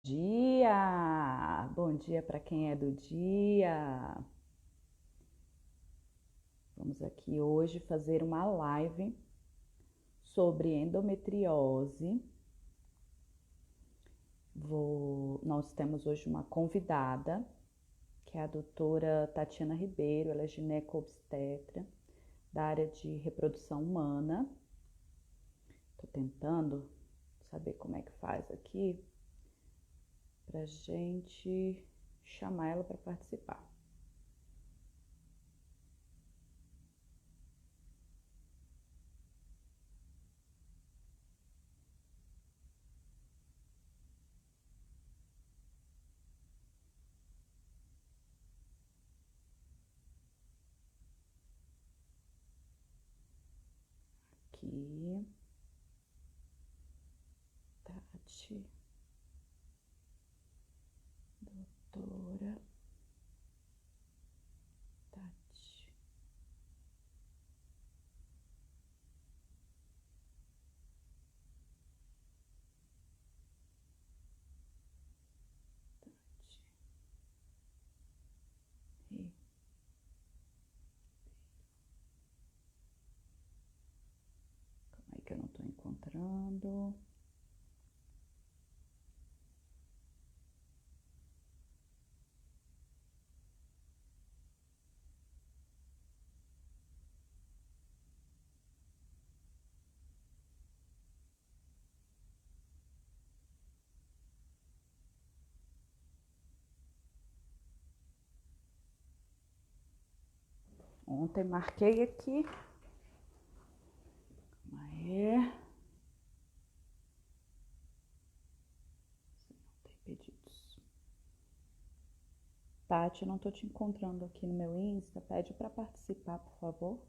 Dia! Bom dia para quem é do dia. Vamos aqui hoje fazer uma live sobre endometriose. Nós temos hoje uma convidada, que é a doutora Tatiana Ribeiro. Ela é gineco-obstetra da área de reprodução humana. Estou tentando saber como é que faz aqui para gente chamar ela para participar. Aqui, Tati, doutora Tati. Calma aí que eu não estou encontrando. Ontem marquei aqui. Aí. Não tem pedidos. Tati, eu não tô te encontrando aqui no meu Insta. Pede para participar, por favor.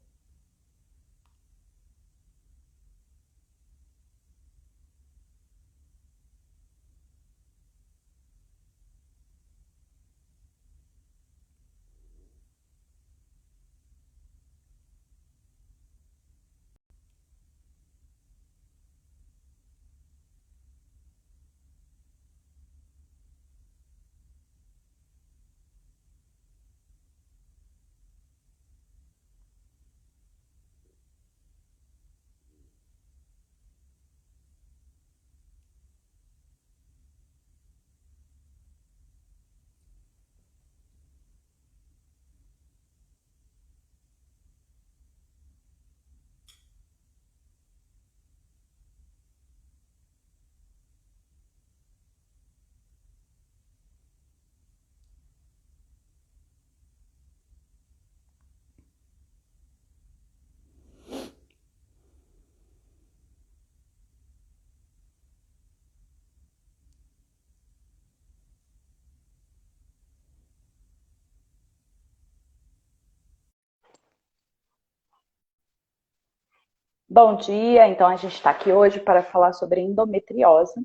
Bom dia, então a gente está aqui hoje para falar sobre endometriose.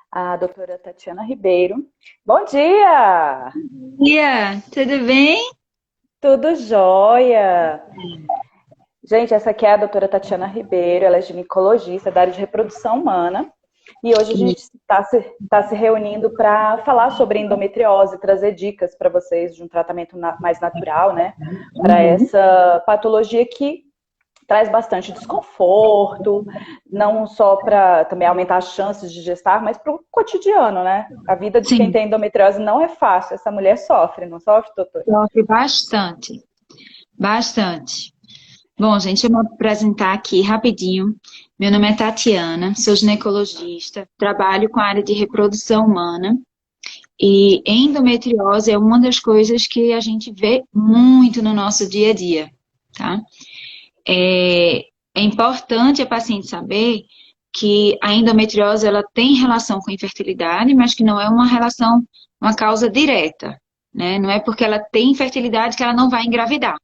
A doutora Tatiana Ribeiro. Bom dia! Dia, tudo bem? Tudo jóia! Gente, essa aqui é a doutora Tatiana Ribeiro, ela é ginecologista da área de reprodução humana. E hoje a gente está se reunindo para falar sobre endometriose, trazer dicas para vocês de um tratamento mais natural, né? Para Uhum. essa patologia que traz bastante desconforto, não só para também aumentar as chances de gestar, mas para o cotidiano, né? A vida de quem Sim, tem endometriose não é fácil. Essa mulher sofre, não sofre, doutor? sofre bastante, bastante. Bom, gente, eu vou me apresentar aqui rapidinho. Meu nome é Tatiana, sou ginecologista, trabalho com a área de reprodução humana e endometriose é uma das coisas que a gente vê muito no nosso dia a dia, tá? É, é importante a paciente saber que a endometriose ela tem relação com a infertilidade, mas que não é uma relação, uma causa direta, né? Não é porque ela tem infertilidade que ela não vai engravidar,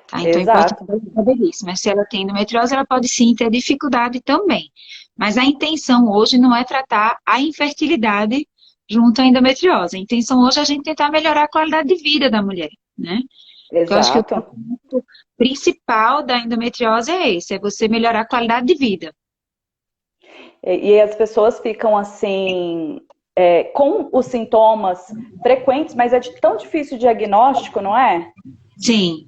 tá? Então é importante Exato. saber disso. Mas se ela tem endometriose, ela pode sim ter dificuldade também. Mas a intenção hoje não é tratar a infertilidade junto à endometriose. A intenção hoje é a gente tentar melhorar a qualidade de vida da mulher, né? Porque eu acho que o Exato. ponto principal da endometriose é esse, é você melhorar a qualidade de vida. E as pessoas ficam assim, com os sintomas frequentes, mas é tão difícil o diagnóstico, não é? Sim.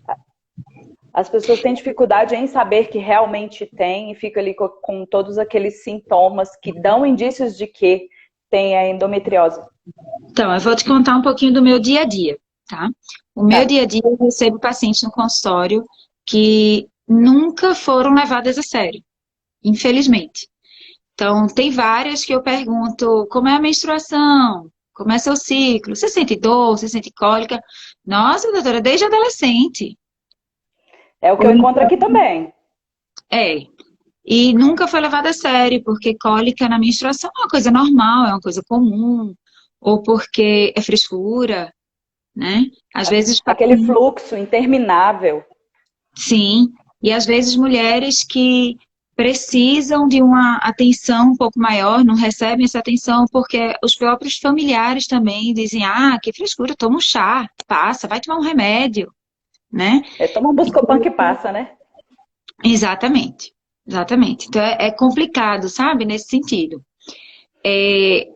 As pessoas têm dificuldade em saber que realmente tem e fica ali com todos aqueles sintomas que dão indícios de que tem a endometriose. Então, eu vou te contar um pouquinho do meu dia a dia, tá? O meu dia a dia, eu recebo pacientes no consultório que nunca foram levadas a sério, infelizmente. Então, tem várias que eu pergunto como é a menstruação, como é seu ciclo, você sente dor, você sente cólica? Nossa, doutora, desde adolescente. É o que eu encontro aqui também. É, e nunca foi levada a sério, porque cólica na menstruação é uma coisa normal, é uma coisa comum, ou porque é frescura, né? Às vezes, Aquele fluxo interminável. sim, e às vezes mulheres que precisam de uma atenção um pouco maior, não recebem essa atenção porque os próprios familiares também dizem, ah, que frescura, toma um chá, passa, vai tomar um remédio, né? Toma um Buscopan que passa, né? Exatamente, exatamente. Então é complicado, sabe, nesse sentido.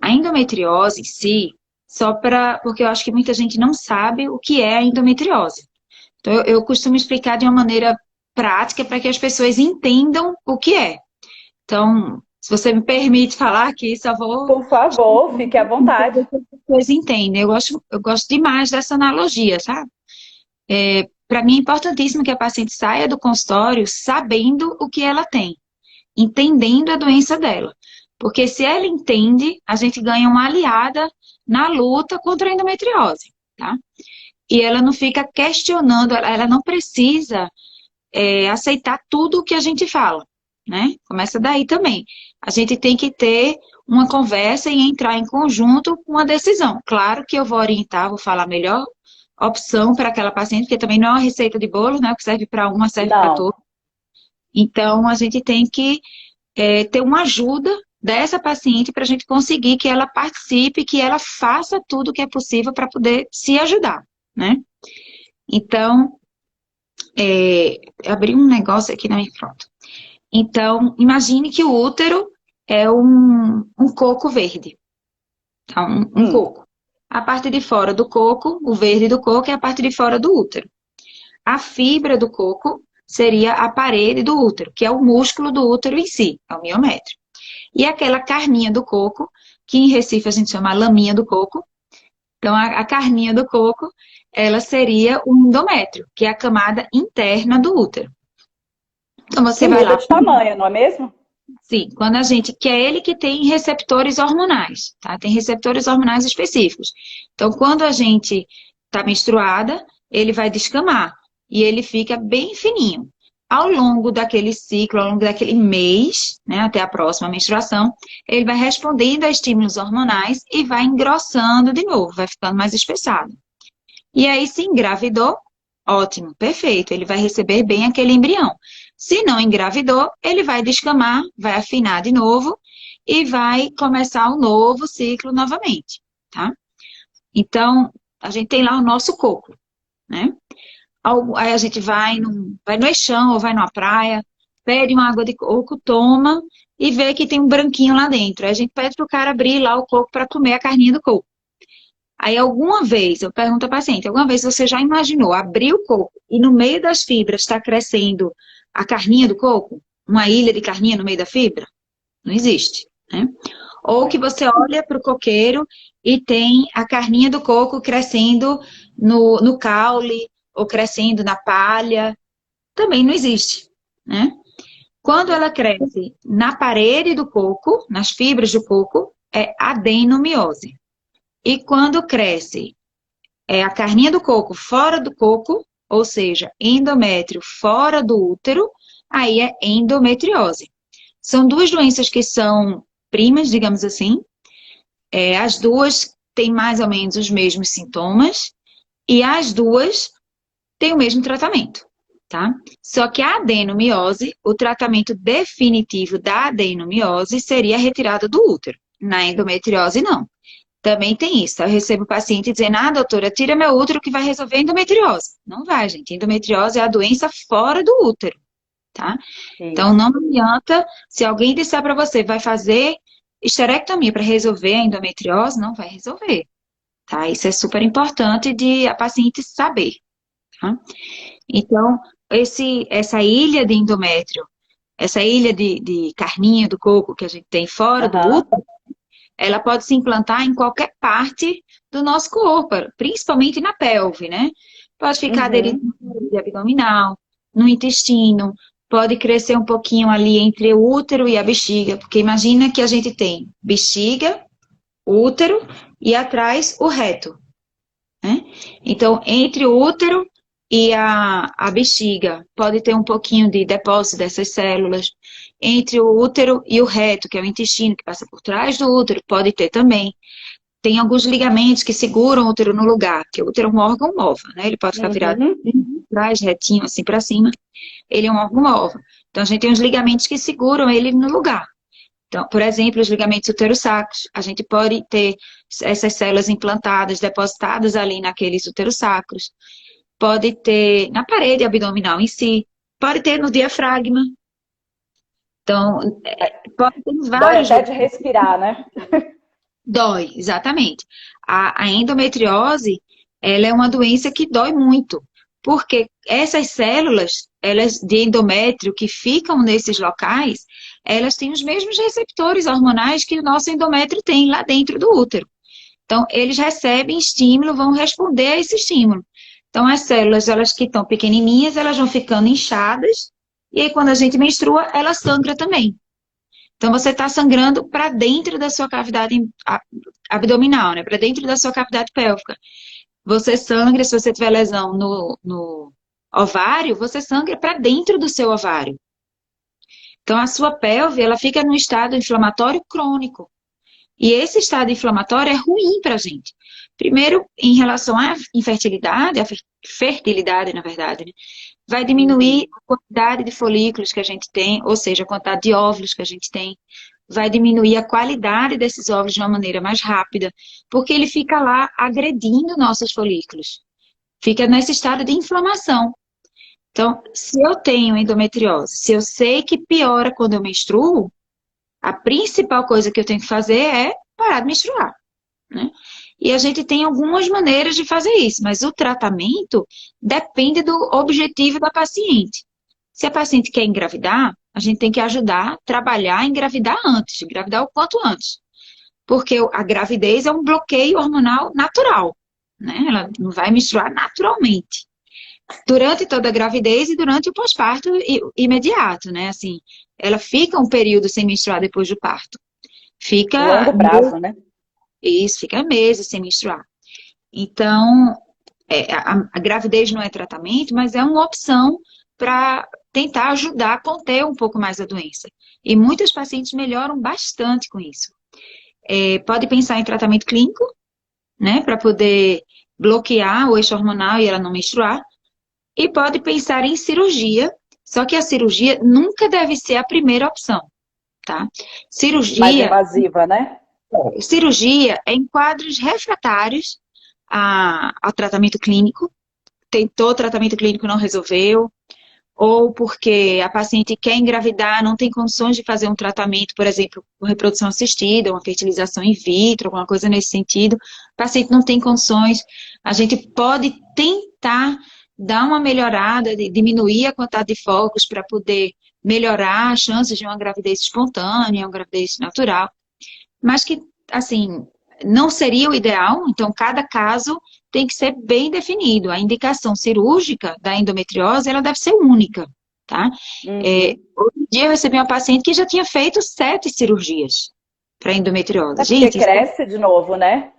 A endometriose em si, porque eu acho que muita gente não sabe o que é a endometriose. Então eu costumo explicar de uma maneira prática para que as pessoas entendam o que é. Então, se você me permite falar aqui, só vou... Por favor, fique à vontade. As pessoas entendem. Eu gosto demais dessa analogia, sabe? Para mim é importantíssimo que a paciente saia do consultório sabendo o que ela tem, entendendo a doença dela. Porque se ela entende, a gente ganha uma aliada na luta contra a endometriose, tá? E ela não fica questionando, ela não precisa aceitar tudo o que a gente fala, né? Começa daí também. A gente tem que ter uma conversa e entrar em conjunto com uma decisão. Claro que eu vou orientar, vou falar a melhor opção para aquela paciente, porque também não é uma receita de bolo, né? O que serve para uma serve para Não. todos. Então, a gente tem que ter uma ajuda dessa paciente para a gente conseguir que ela participe, que ela faça tudo o que é possível para poder se ajudar, né? Então, abri um negócio aqui na minha pronto. Então, imagine que o útero é um coco verde. Então, um coco. A parte de fora do coco, o verde do coco, é a parte de fora do útero. A fibra do coco seria a parede do útero, que é o músculo do útero em si, é o miométrio. E aquela carninha do coco, que em Recife a gente chama laminha do coco. Então, a carninha do coco, ela seria o endométrio, que é a camada interna do útero. Então, você vai lá... de tamanho, não é mesmo? Sim, quando a gente quer ele que tem receptores hormonais, tá? Tem receptores hormonais específicos. Então, quando a gente está menstruada, ele vai descamar e ele fica bem fininho. Ao longo daquele ciclo, ao longo daquele mês, né, até a próxima menstruação, ele vai respondendo a estímulos hormonais e vai engrossando de novo, vai ficando mais espessado. E aí, se engravidou, ótimo, perfeito, ele vai receber bem aquele embrião. Se não engravidou, ele vai descamar, vai afinar de novo e vai começar um novo ciclo novamente, tá? Então, a gente tem lá o nosso coco, né? Aí a gente vai no Eixão ou vai numa praia, pede uma água de coco, toma e vê que tem um branquinho lá dentro. Aí a gente pede pro cara abrir lá o coco para comer a carninha do coco. Aí alguma vez, eu pergunto ao paciente, alguma vez você já imaginou abrir o coco e no meio das fibras está crescendo a carninha do coco? Uma ilha de carninha no meio da fibra? Não existe, né? Ou que você olha para o coqueiro e tem a carninha do coco crescendo no caule ou crescendo na palha. Também não existe, né? Quando ela cresce na parede do coco, nas fibras do coco, é adenomiose. E quando cresce a carninha do coco fora do coco, ou seja, endométrio fora do útero, aí é endometriose. São duas doenças que são primas, digamos assim. As duas têm mais ou menos os mesmos sintomas e as duas têm o mesmo tratamento, tá? Só que a adenomiose, o tratamento definitivo da adenomiose seria a retirada do útero. Na endometriose, não. Também tem isso. Eu recebo paciente dizendo, doutora, tira meu útero que vai resolver a endometriose. Não vai, gente. Endometriose é a doença fora do útero, tá? Sim. Então, não adianta, se alguém disser para você, vai fazer Esterectomia para resolver a endometriose não vai resolver, tá? Isso é super importante de a paciente saber, tá? Então, essa ilha de endométrio, essa ilha de carninha do coco que a gente tem fora do Aham. útero, ela pode se implantar em qualquer parte do nosso corpo, principalmente na pelve, né? Pode ficar aderido Uhum. na parede abdominal, no intestino, pode crescer um pouquinho ali entre o útero e a bexiga, porque imagina que a gente tem bexiga, útero e atrás o reto, né? Então, entre o útero e a bexiga, pode ter um pouquinho de depósito dessas células. Entre o útero e o reto, que é o intestino que passa por trás do útero, pode ter também. Tem alguns ligamentos que seguram o útero no lugar, porque o útero é um órgão móvel, né? Ele pode ficar virado Uhum. atrás, retinho, assim para cima. Ele é um órgão móvel. Então, a gente tem os ligamentos que seguram ele no lugar. Então, por exemplo, os ligamentos uterossacros, a gente pode ter essas células implantadas, depositadas ali naqueles uterossacros. Pode ter na parede abdominal em si, pode ter no diafragma. Então, pode ter em Dói vários até de lugares. respirar, né? Dói, exatamente. A endometriose, ela é uma doença que dói muito, porque essas células, elas de endométrio que ficam nesses locais, elas têm os mesmos receptores hormonais que o nosso endométrio tem lá dentro do útero. Então, eles recebem estímulo, vão responder a esse estímulo. Então, as células, elas que estão pequenininhas, elas vão ficando inchadas, e aí quando a gente menstrua, ela sangra também. Então, você está sangrando para dentro da sua cavidade abdominal, né? Para dentro da sua cavidade pélvica. Você sangra, se você tiver lesão no ovário, você sangra para dentro do seu ovário. Então, a sua pelve, ela fica num estado inflamatório crônico. E esse estado inflamatório é ruim para a gente. Primeiro, em relação à infertilidade, à fertilidade, na verdade, né? Vai diminuir a quantidade de folículos que a gente tem, ou seja, a quantidade de óvulos que a gente tem. Vai diminuir a qualidade desses óvulos de uma maneira mais rápida, porque ele fica lá agredindo nossos folículos. Fica nesse estado de inflamação. Então, se eu tenho endometriose, se eu sei que piora quando eu menstruo, a principal coisa que eu tenho que fazer é parar de menstruar, né? E a gente tem algumas maneiras de fazer isso, mas o tratamento depende do objetivo da paciente. Se a paciente quer engravidar, a gente tem que ajudar a trabalhar a engravidar antes, engravidar o quanto antes. Porque a gravidez é um bloqueio hormonal natural, né? Ela não vai menstruar naturalmente. Durante toda a gravidez e durante o pós-parto imediato, né? Assim, ela fica um período sem menstruar depois do parto. Fica Longo prazo, né? isso, fica meses sem menstruar. Então, a gravidez não é tratamento, mas é uma opção para tentar ajudar a conter um pouco mais a doença. E muitos pacientes melhoram bastante com isso. Pode pensar em tratamento clínico, né, para poder bloquear o eixo hormonal e ela não menstruar. E pode pensar em cirurgia, só que a cirurgia nunca deve ser a primeira opção, tá? Mais Cirurgia, invasiva, né? cirurgia é em quadros refratários ao tratamento clínico, tentou tratamento clínico, não resolveu, ou porque a paciente quer engravidar, não tem condições de fazer um tratamento, por exemplo, com reprodução assistida, uma fertilização in vitro, alguma coisa nesse sentido, o paciente não tem condições, a gente pode tentar dar uma melhorada, diminuir a quantidade de focos para poder melhorar as chances de uma gravidez espontânea, uma gravidez natural, mas que, assim, não seria o ideal, então cada caso tem que ser bem definido. A indicação cirúrgica da endometriose, ela deve ser única, tá? Uhum. Outro dia eu recebi uma paciente que já tinha feito 7 cirurgias para endometriose. É porque Gente, cresce de novo, né?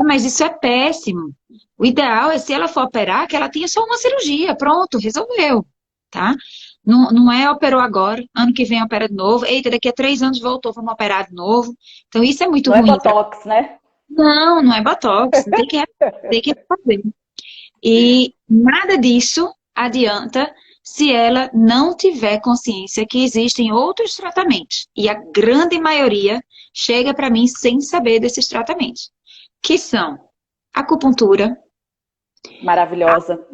mas isso é péssimo. O ideal é, se ela for operar, que ela tenha só uma cirurgia, pronto, resolveu, tá? Não, não é operou agora, ano que vem opera de novo, eita, daqui a 3 anos voltou, vamos operar de novo. Então isso é muito Não é ruim para. botox, né? Não, não é botox, tem que fazer. E nada disso adianta se ela não tiver consciência que existem outros tratamentos. E a grande maioria chega para mim sem saber desses tratamentos, que são acupuntura, Maravilhosa.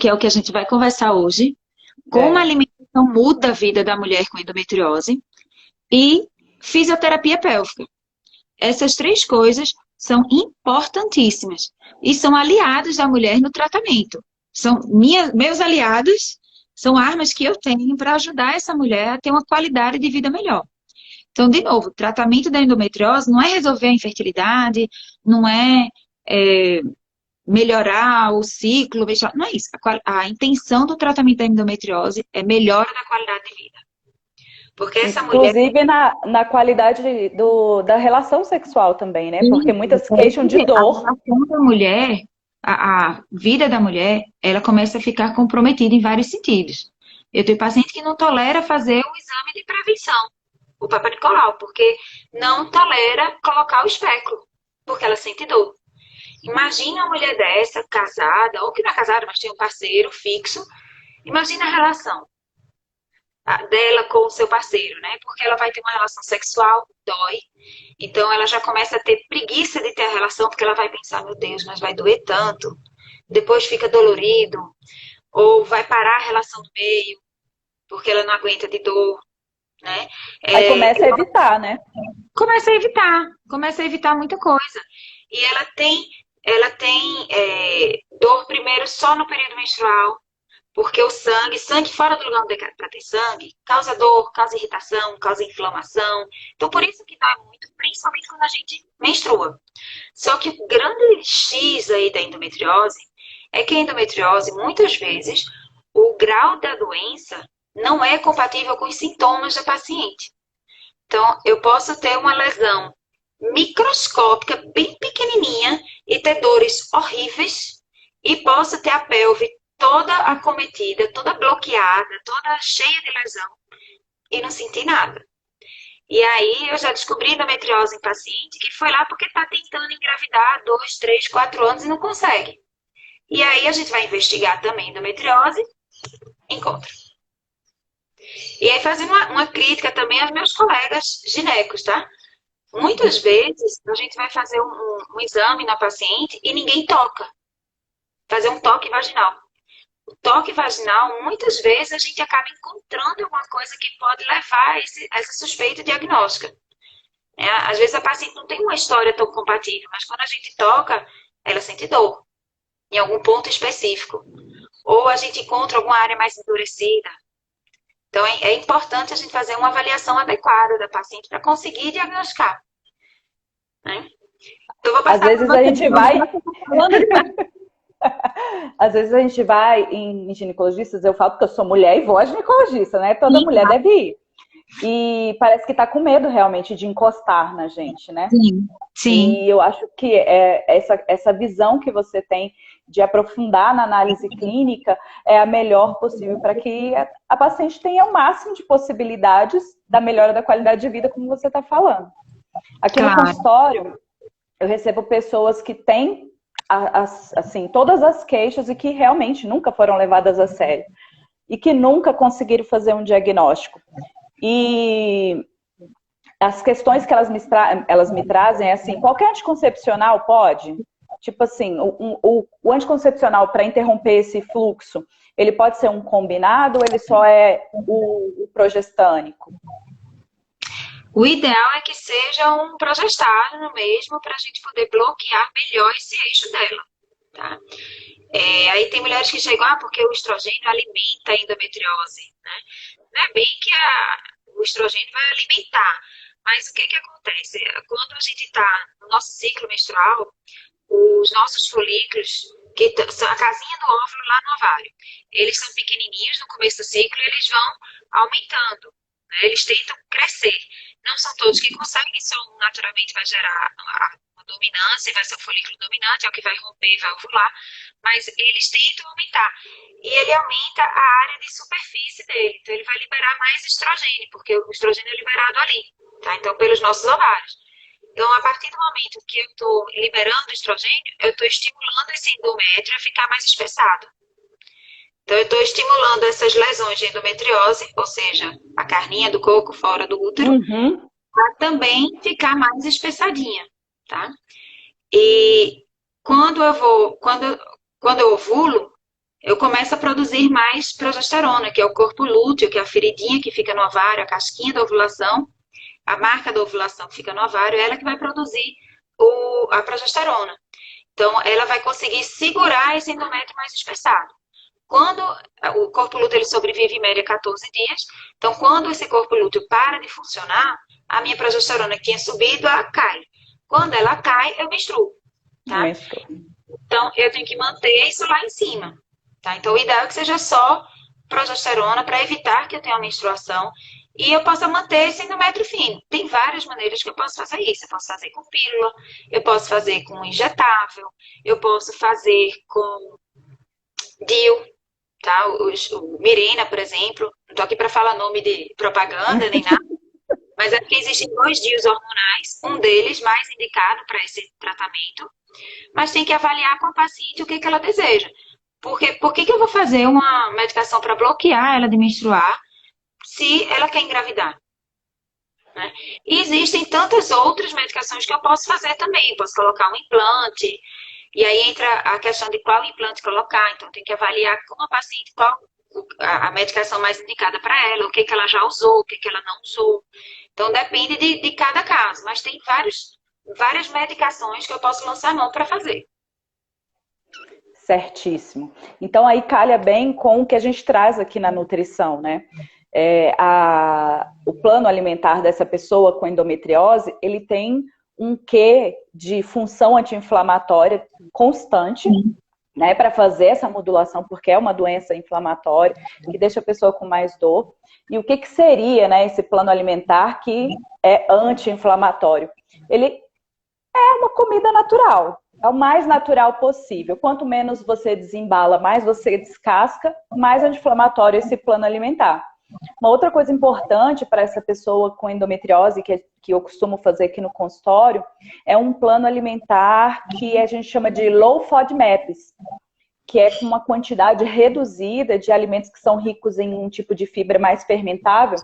que é o que a gente vai conversar hoje, como a É. alimentação muda a vida da mulher com endometriose, e fisioterapia pélvica. Essas 3 coisas são importantíssimas e são aliados da mulher no tratamento. São meus aliados, são armas que eu tenho para ajudar essa mulher a ter uma qualidade de vida melhor. Então, de novo, o tratamento da endometriose não é resolver a infertilidade, não é, melhorar o ciclo, não é isso. A intenção do tratamento da endometriose é melhora da qualidade de vida. Porque essa mulher... Inclusive na qualidade da relação sexual também, né? Porque muitas queixam de dor. A relação da mulher, a vida da mulher, ela começa a ficar comprometida em vários sentidos. Eu tenho paciente que não tolera fazer o exame de prevenção, o Papa Nicolau, porque não tolera colocar o espéculo, porque ela sente dor. Imagina uma mulher dessa, casada, ou que não é casada, mas tem um parceiro fixo. Imagina a relação dela com o seu parceiro, né? Porque ela vai ter uma relação sexual, dói. Então ela já começa a ter preguiça de ter a relação, porque ela vai pensar, meu Deus, mas vai doer tanto. Depois fica dolorido. Ou vai parar a relação no meio, porque ela não aguenta de dor, né? Aí começa a evitar, né? Começa a evitar muita coisa. E ela tem dor primeiro só no período menstrual, porque o sangue fora do lugar para ter sangue, causa dor, causa irritação, causa inflamação. Então, por isso que dói muito, principalmente quando a gente menstrua. Só que o grande X aí da endometriose é que a endometriose, muitas vezes, o grau da doença não é compatível com os sintomas da paciente. Então, eu posso ter uma lesão microscópica, bem pequenininha, e ter dores horríveis, e posso ter a pelve toda acometida, toda bloqueada, toda cheia de lesão, e não sentir nada. E aí eu já descobri endometriose em paciente que foi lá porque está tentando engravidar 2, 3, 4 anos e não consegue. E aí a gente vai investigar também endometriose, encontra. E aí fazendo uma crítica também aos meus colegas ginecos, tá? Muitas vezes a gente vai fazer um exame na paciente e ninguém toca. Fazer um toque vaginal. O toque vaginal, muitas vezes a gente acaba encontrando alguma coisa que pode levar a essa suspeita diagnóstica. Às vezes a paciente não tem uma história tão compatível, mas quando a gente toca, ela sente dor em algum ponto específico. Ou a gente encontra alguma área mais endurecida. Então, é importante a gente fazer uma avaliação adequada da paciente para conseguir diagnosticar. Né? Então, vou passar Às vezes a gente vai... Às vezes a gente vai em ginecologistas, eu falo porque eu sou mulher e vou a ginecologista, né? Toda mulher deve ir. E parece que tá com medo realmente de encostar na gente, né? Sim. E eu acho que essa visão que você tem de aprofundar na análise clínica é a melhor possível para que a paciente tenha o máximo de possibilidades da melhora da qualidade de vida, como você está falando. Aqui no consultório, eu recebo pessoas que têm assim, todas as queixas e que realmente nunca foram levadas a sério. E que nunca conseguiram fazer um diagnóstico. E as questões que elas me trazem é assim, qualquer anticoncepcional pode? Tipo assim, o anticoncepcional para interromper esse fluxo, ele pode ser um combinado ou ele só é o progestânico? O ideal é que seja um progestado mesmo para a gente poder bloquear melhor esse eixo dela, tá? Aí tem mulheres que chegam, porque o estrogênio alimenta a endometriose, né? Não é bem que o estrogênio vai alimentar, mas o que acontece? Quando a gente está no nosso ciclo menstrual, os nossos folículos, que são a casinha do óvulo lá no ovário, eles são pequenininhos no começo do ciclo e eles vão aumentando, né? Eles tentam crescer. Não são todos que conseguem, só um naturalmente vai gerar uma dominância, vai ser o folículo dominante, é o que vai romper e vai ovular, mas eles tentam aumentar. E ele aumenta a área de superfície dele, então ele vai liberar mais estrogênio, porque o estrogênio é liberado ali, tá? Então pelos nossos ovários. Então, a partir do momento que eu estou liberando estrogênio, eu estou estimulando esse endométrio a ficar mais espessado. Então, eu estou estimulando essas lesões de endometriose, ou seja, a carninha do coco fora do útero, para também ficar mais espessadinha, tá? E quando eu ovulo, eu começo a produzir mais progesterona, que é o corpo lúteo, que é a feridinha que fica no ovário, a casquinha da ovulação. a marca da ovulação que fica no ovário, é ela que vai produzir a progesterona. Então, ela vai conseguir segurar esse endométrio mais espessado. Quando o corpo lúteo ele sobrevive em média 14 dias, então quando esse corpo lúteo para de funcionar, a minha progesterona que tinha subido, ela cai. Quando ela cai, eu menstruo, tá? Então, eu tenho que manter isso lá em cima, tá? Então, o ideal é que seja só progesterona para evitar que eu tenha uma menstruação e eu possa manter esse endométrio fino. Tem várias maneiras que eu posso fazer isso. Eu posso fazer com pílula, eu posso fazer com injetável, eu posso fazer com DIU, tá? O Mirena, por exemplo. Não tô aqui para falar nome de propaganda nem nada, mas é porque existem 2 DIUs hormonais, um deles mais indicado para esse tratamento, mas tem que avaliar com a paciente o que ela deseja. Porque por que eu vou fazer uma medicação para bloquear ela de menstruar se ela quer engravidar? Né? E existem tantas outras medicações que eu posso fazer também. Eu posso colocar um implante, e aí entra a questão de qual implante colocar. Então, tem que avaliar com a paciente qual a medicação mais indicada para ela, o que ela já usou, o que ela não usou. Então, depende de cada caso. Mas tem várias medicações que eu posso lançar mão para fazer. Certíssimo. Então, aí calha bem com o que a gente traz aqui na nutrição, né? O plano alimentar dessa pessoa com endometriose, ele tem um quê de função anti-inflamatória constante, né, para fazer essa modulação, porque é uma doença inflamatória que deixa a pessoa com mais dor. E o que seria, né, esse plano alimentar que é anti-inflamatório? Ele é uma comida natural, é o mais natural possível. Quanto menos você desembala, mais você descasca, mais anti-inflamatório é esse plano alimentar. Uma outra coisa importante para essa pessoa com endometriose, que eu costumo fazer aqui no consultório, é um plano alimentar que a gente chama de low FODMAPs, que é com uma quantidade reduzida de alimentos que são ricos em um tipo de fibra mais fermentável,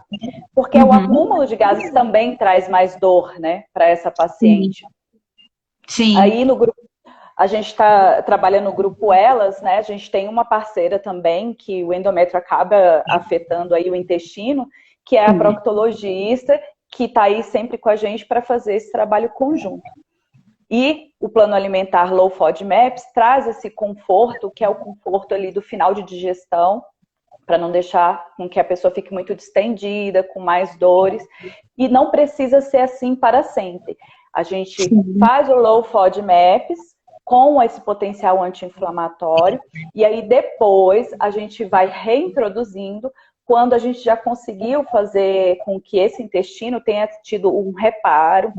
porque o acúmulo de gases também traz mais dor, né, para essa paciente. Sim. Aí no grupo, a gente está trabalhando no grupo Elas, né? A gente tem uma parceira também que o endométrio acaba afetando aí o intestino, que é a proctologista, que está aí sempre com a gente para fazer esse trabalho conjunto. E o plano alimentar Low FODMAPs traz esse conforto, que é o conforto ali do final de digestão, para não deixar com que a pessoa fique muito distendida, com mais dores. E não precisa ser assim para sempre. A gente faz o Low FODMAPs com esse potencial anti-inflamatório, e aí depois a gente vai reintroduzindo quando a gente já conseguiu fazer com que esse intestino tenha tido um reparo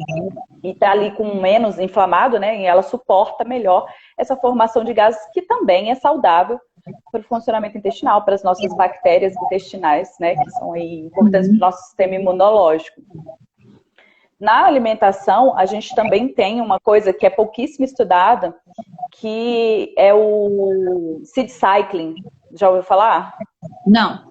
e está ali com menos inflamado, né? E ela suporta melhor essa formação de gases, que também é saudável para o funcionamento intestinal, para as nossas bactérias intestinais, né? Que são aí importantes para o nosso sistema imunológico. Na alimentação, a gente também tem uma coisa que é pouquíssimo estudada, que é o seed cycling. Já ouviu falar? Não.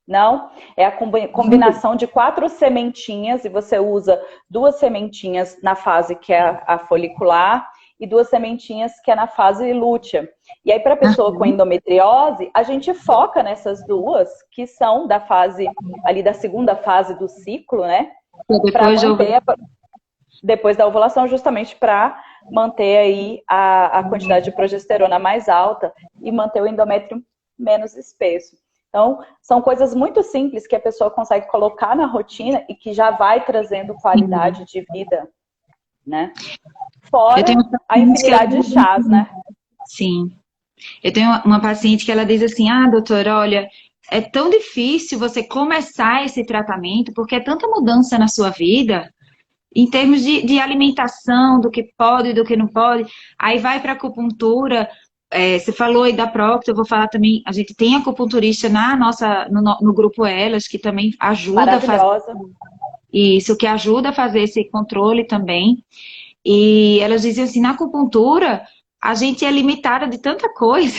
Não? É a combinação de 4 sementinhas, e você usa 2 sementinhas na fase que é a folicular e 2 sementinhas que é na fase lútea. E aí, para a pessoa com endometriose, a gente foca nessas 2, que são da fase, ali da segunda fase do ciclo, né? Depois da ovulação, justamente para manter aí a quantidade de progesterona mais alta e manter o endométrio menos espesso. Então, são coisas muito simples que a pessoa consegue colocar na rotina e que já vai trazendo qualidade de vida, né? Fora a infinidade de chás, né? Sim. Eu tenho uma paciente que ela diz assim, doutora, olha, é tão difícil você começar esse tratamento, porque é tanta mudança na sua vida, em termos de alimentação, do que pode e do que não pode. Aí vai para a acupuntura, você falou aí da Procto, eu vou falar também, a gente tem acupunturista no grupo Elas, que também ajuda a fazer isso, que ajuda a fazer esse controle também. E elas diziam assim, na acupuntura, a gente é limitada de tanta coisa.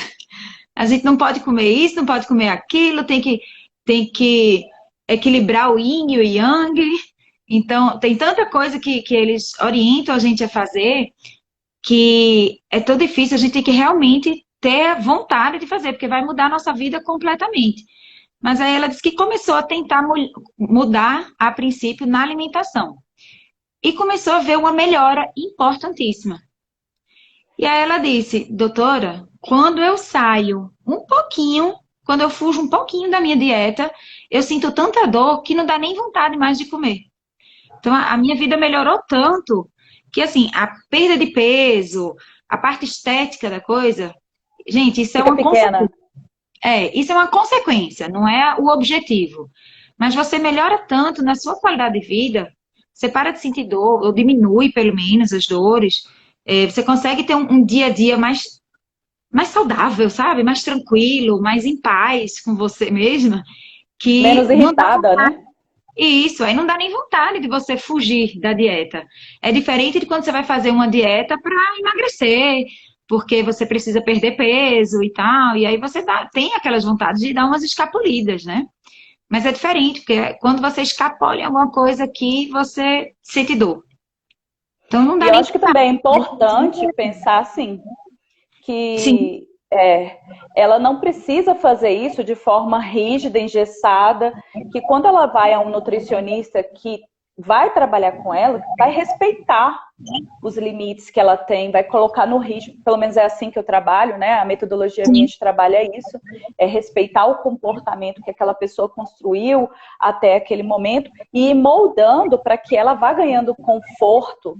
A gente não pode comer isso, não pode comer aquilo, tem que equilibrar o yin e o yang. Então, tem tanta coisa que eles orientam a gente a fazer que é tão difícil, a gente tem que realmente ter vontade de fazer, porque vai mudar a nossa vida completamente. Mas aí ela disse que começou a tentar mudar, a princípio, na alimentação. E começou a ver uma melhora importantíssima. E aí ela disse, doutora, quando eu saio um pouquinho, quando eu fujo um pouquinho da minha dieta, eu sinto tanta dor que não dá nem vontade mais de comer. Então, a minha vida melhorou tanto que, assim, a perda de peso, a parte estética da coisa, gente, isso é Fica uma pequena. consequência. Isso é uma consequência, não é o objetivo. Mas você melhora tanto na sua qualidade de vida, você para de sentir dor, ou diminui, pelo menos, as dores. Você consegue ter um dia a dia mais saudável, sabe? Mais tranquilo, mais em paz com você mesma, que Menos não dá irritada, né? isso, aí não dá nem vontade de você fugir da dieta. É diferente de quando você vai fazer uma dieta para emagrecer, porque você precisa perder peso e tal, e aí você tem aquelas vontades de dar umas escapulidas, né? Mas é diferente, porque quando você escapola em alguma coisa que você sente dor. Então não E dá eu nem acho que vontade. também é importante pensar assim, Sim, que ela não precisa fazer isso de forma rígida, engessada, que quando ela vai a um nutricionista que vai trabalhar com ela, vai respeitar os limites que ela tem, vai colocar no ritmo, pelo menos é assim que eu trabalho, né? A metodologia minha sim, de trabalho é isso, é respeitar o comportamento que aquela pessoa construiu até aquele momento e ir moldando para que ela vá ganhando conforto,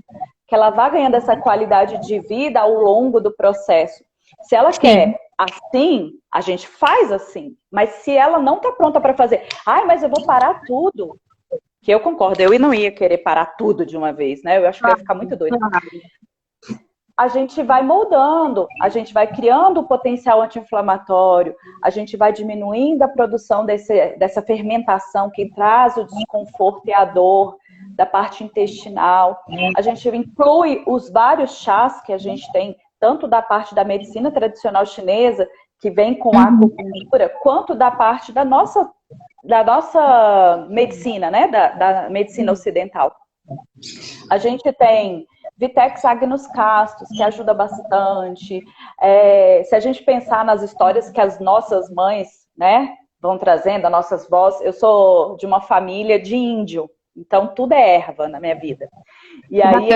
que ela vá ganhando essa qualidade de vida ao longo do processo. Se ela sim. quer assim, a gente faz assim. Mas se ela não está pronta para fazer, ai, mas eu vou parar tudo. Que eu concordo, eu não ia querer parar tudo de uma vez, né? Eu acho que eu ia ficar muito doida. A gente vai moldando, a gente vai criando o potencial anti-inflamatório, a gente vai diminuindo a produção dessa fermentação que traz o desconforto e a dor da parte intestinal. A gente inclui os vários chás que a gente tem, tanto da parte da medicina tradicional chinesa, que vem com a acupuntura, quanto da parte da nossa medicina, né? Da medicina ocidental. A gente tem Vitex agnus castus, que ajuda bastante. Se a gente pensar nas histórias que as nossas mães, né, vão trazendo, as nossas vós, eu sou de uma família de índio, então tudo é erva na minha vida. E aí Bacana.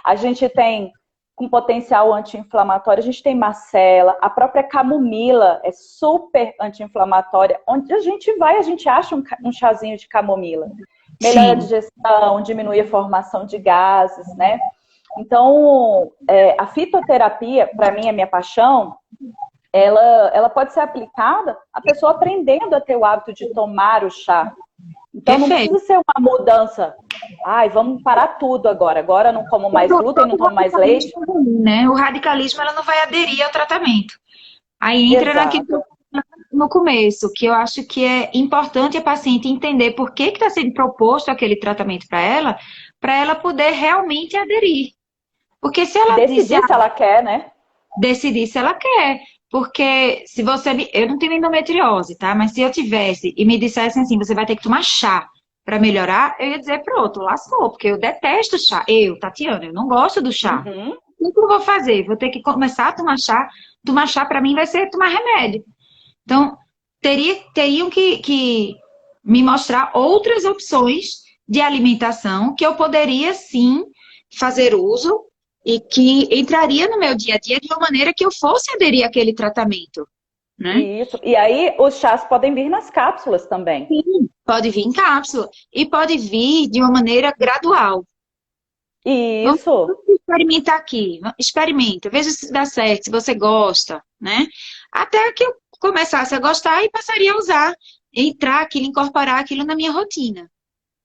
a gente tem com potencial anti-inflamatório, a gente tem macela, a própria camomila é super anti-inflamatória. Onde a gente vai, a gente acha um chazinho de camomila. Melhora a Sim. digestão, diminui a formação de gases, né? Então, a fitoterapia, para mim, é minha paixão, ela pode ser aplicada a pessoa aprendendo a ter o hábito de tomar o chá. Então, não Perfeito. precisa ser uma mudança. Ai, vamos parar tudo agora. Agora não como mais glúten, não tomo mais leite. Né? O radicalismo ela não vai aderir ao tratamento. Aí entra naquilo que eu Exato. falei no começo, que eu acho que é importante a paciente entender por que está sendo proposto aquele tratamento para ela poder realmente aderir. Porque se E ela decidir se ela quer, né? decidir se ela quer. Porque se você. Eu não tenho endometriose, tá? Mas se eu tivesse e me dissessem assim, você vai ter que tomar chá para melhorar, eu ia dizer, pronto, lascou, porque eu detesto chá. Eu, Tatiana, eu não gosto do chá. Uhum. O que eu vou fazer? Vou ter que começar a tomar chá. Tomar chá para mim vai ser tomar remédio. Então, teriam que me mostrar outras opções de alimentação que eu poderia sim fazer uso e que entraria no meu dia a dia de uma maneira que eu fosse aderir àquele tratamento, né? Isso. E aí, os chás podem vir nas cápsulas também. Sim, pode vir em cápsula e pode vir de uma maneira gradual. Vamos Isso. experimentar aqui, experimenta, veja se dá certo, se você gosta, né? Até que eu começasse a gostar e passaria a usar, entrar aquilo, incorporar aquilo na minha rotina,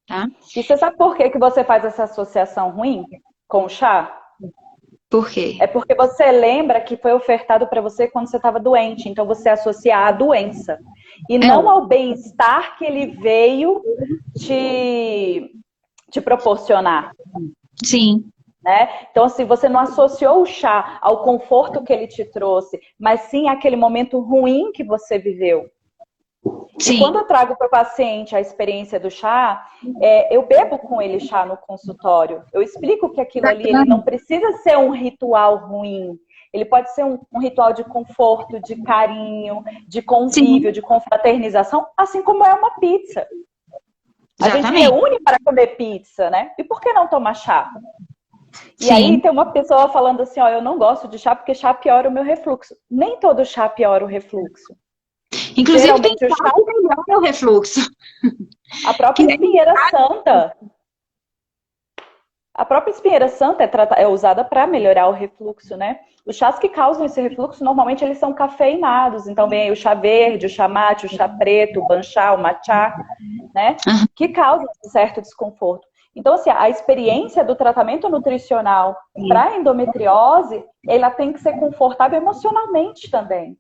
tá? E você sabe por que que você faz essa associação ruim com o chá? Por quê? É porque você lembra que foi ofertado para você quando você estava doente. Então você associa à doença. E não ao bem-estar que ele veio te proporcionar. Sim, Né? Então, assim, você não associou o chá ao conforto que ele te trouxe, mas sim àquele momento ruim que você viveu. E quando sim, eu trago para o paciente a experiência do chá, eu bebo com ele chá no consultório. Eu explico que aquilo ali ele bacana. não precisa ser um ritual ruim. Ele pode ser um ritual de conforto, de carinho, de convívio, Sim, de confraternização, assim como é uma pizza. A gente exatamente. reúne para comer pizza, né? E por que não tomar chá? E aí Sim. tem uma pessoa falando assim, ó, eu não gosto de chá porque chá piora o meu refluxo. Nem todo chá piora o refluxo. Inclusive tem Geralmente o chá, chá que melhora o refluxo. a própria Que é... espinheira santa, a própria espinheira santa é usada para melhorar o refluxo, né? Os chás que causam esse refluxo, normalmente eles são cafeinados. Então vem aí o chá verde, o chá mate, o chá preto, o banchá, o matcha, né? Aham, Que causam um certo desconforto. Então, assim, a experiência do tratamento nutricional para endometriose, ela tem que ser confortável emocionalmente também.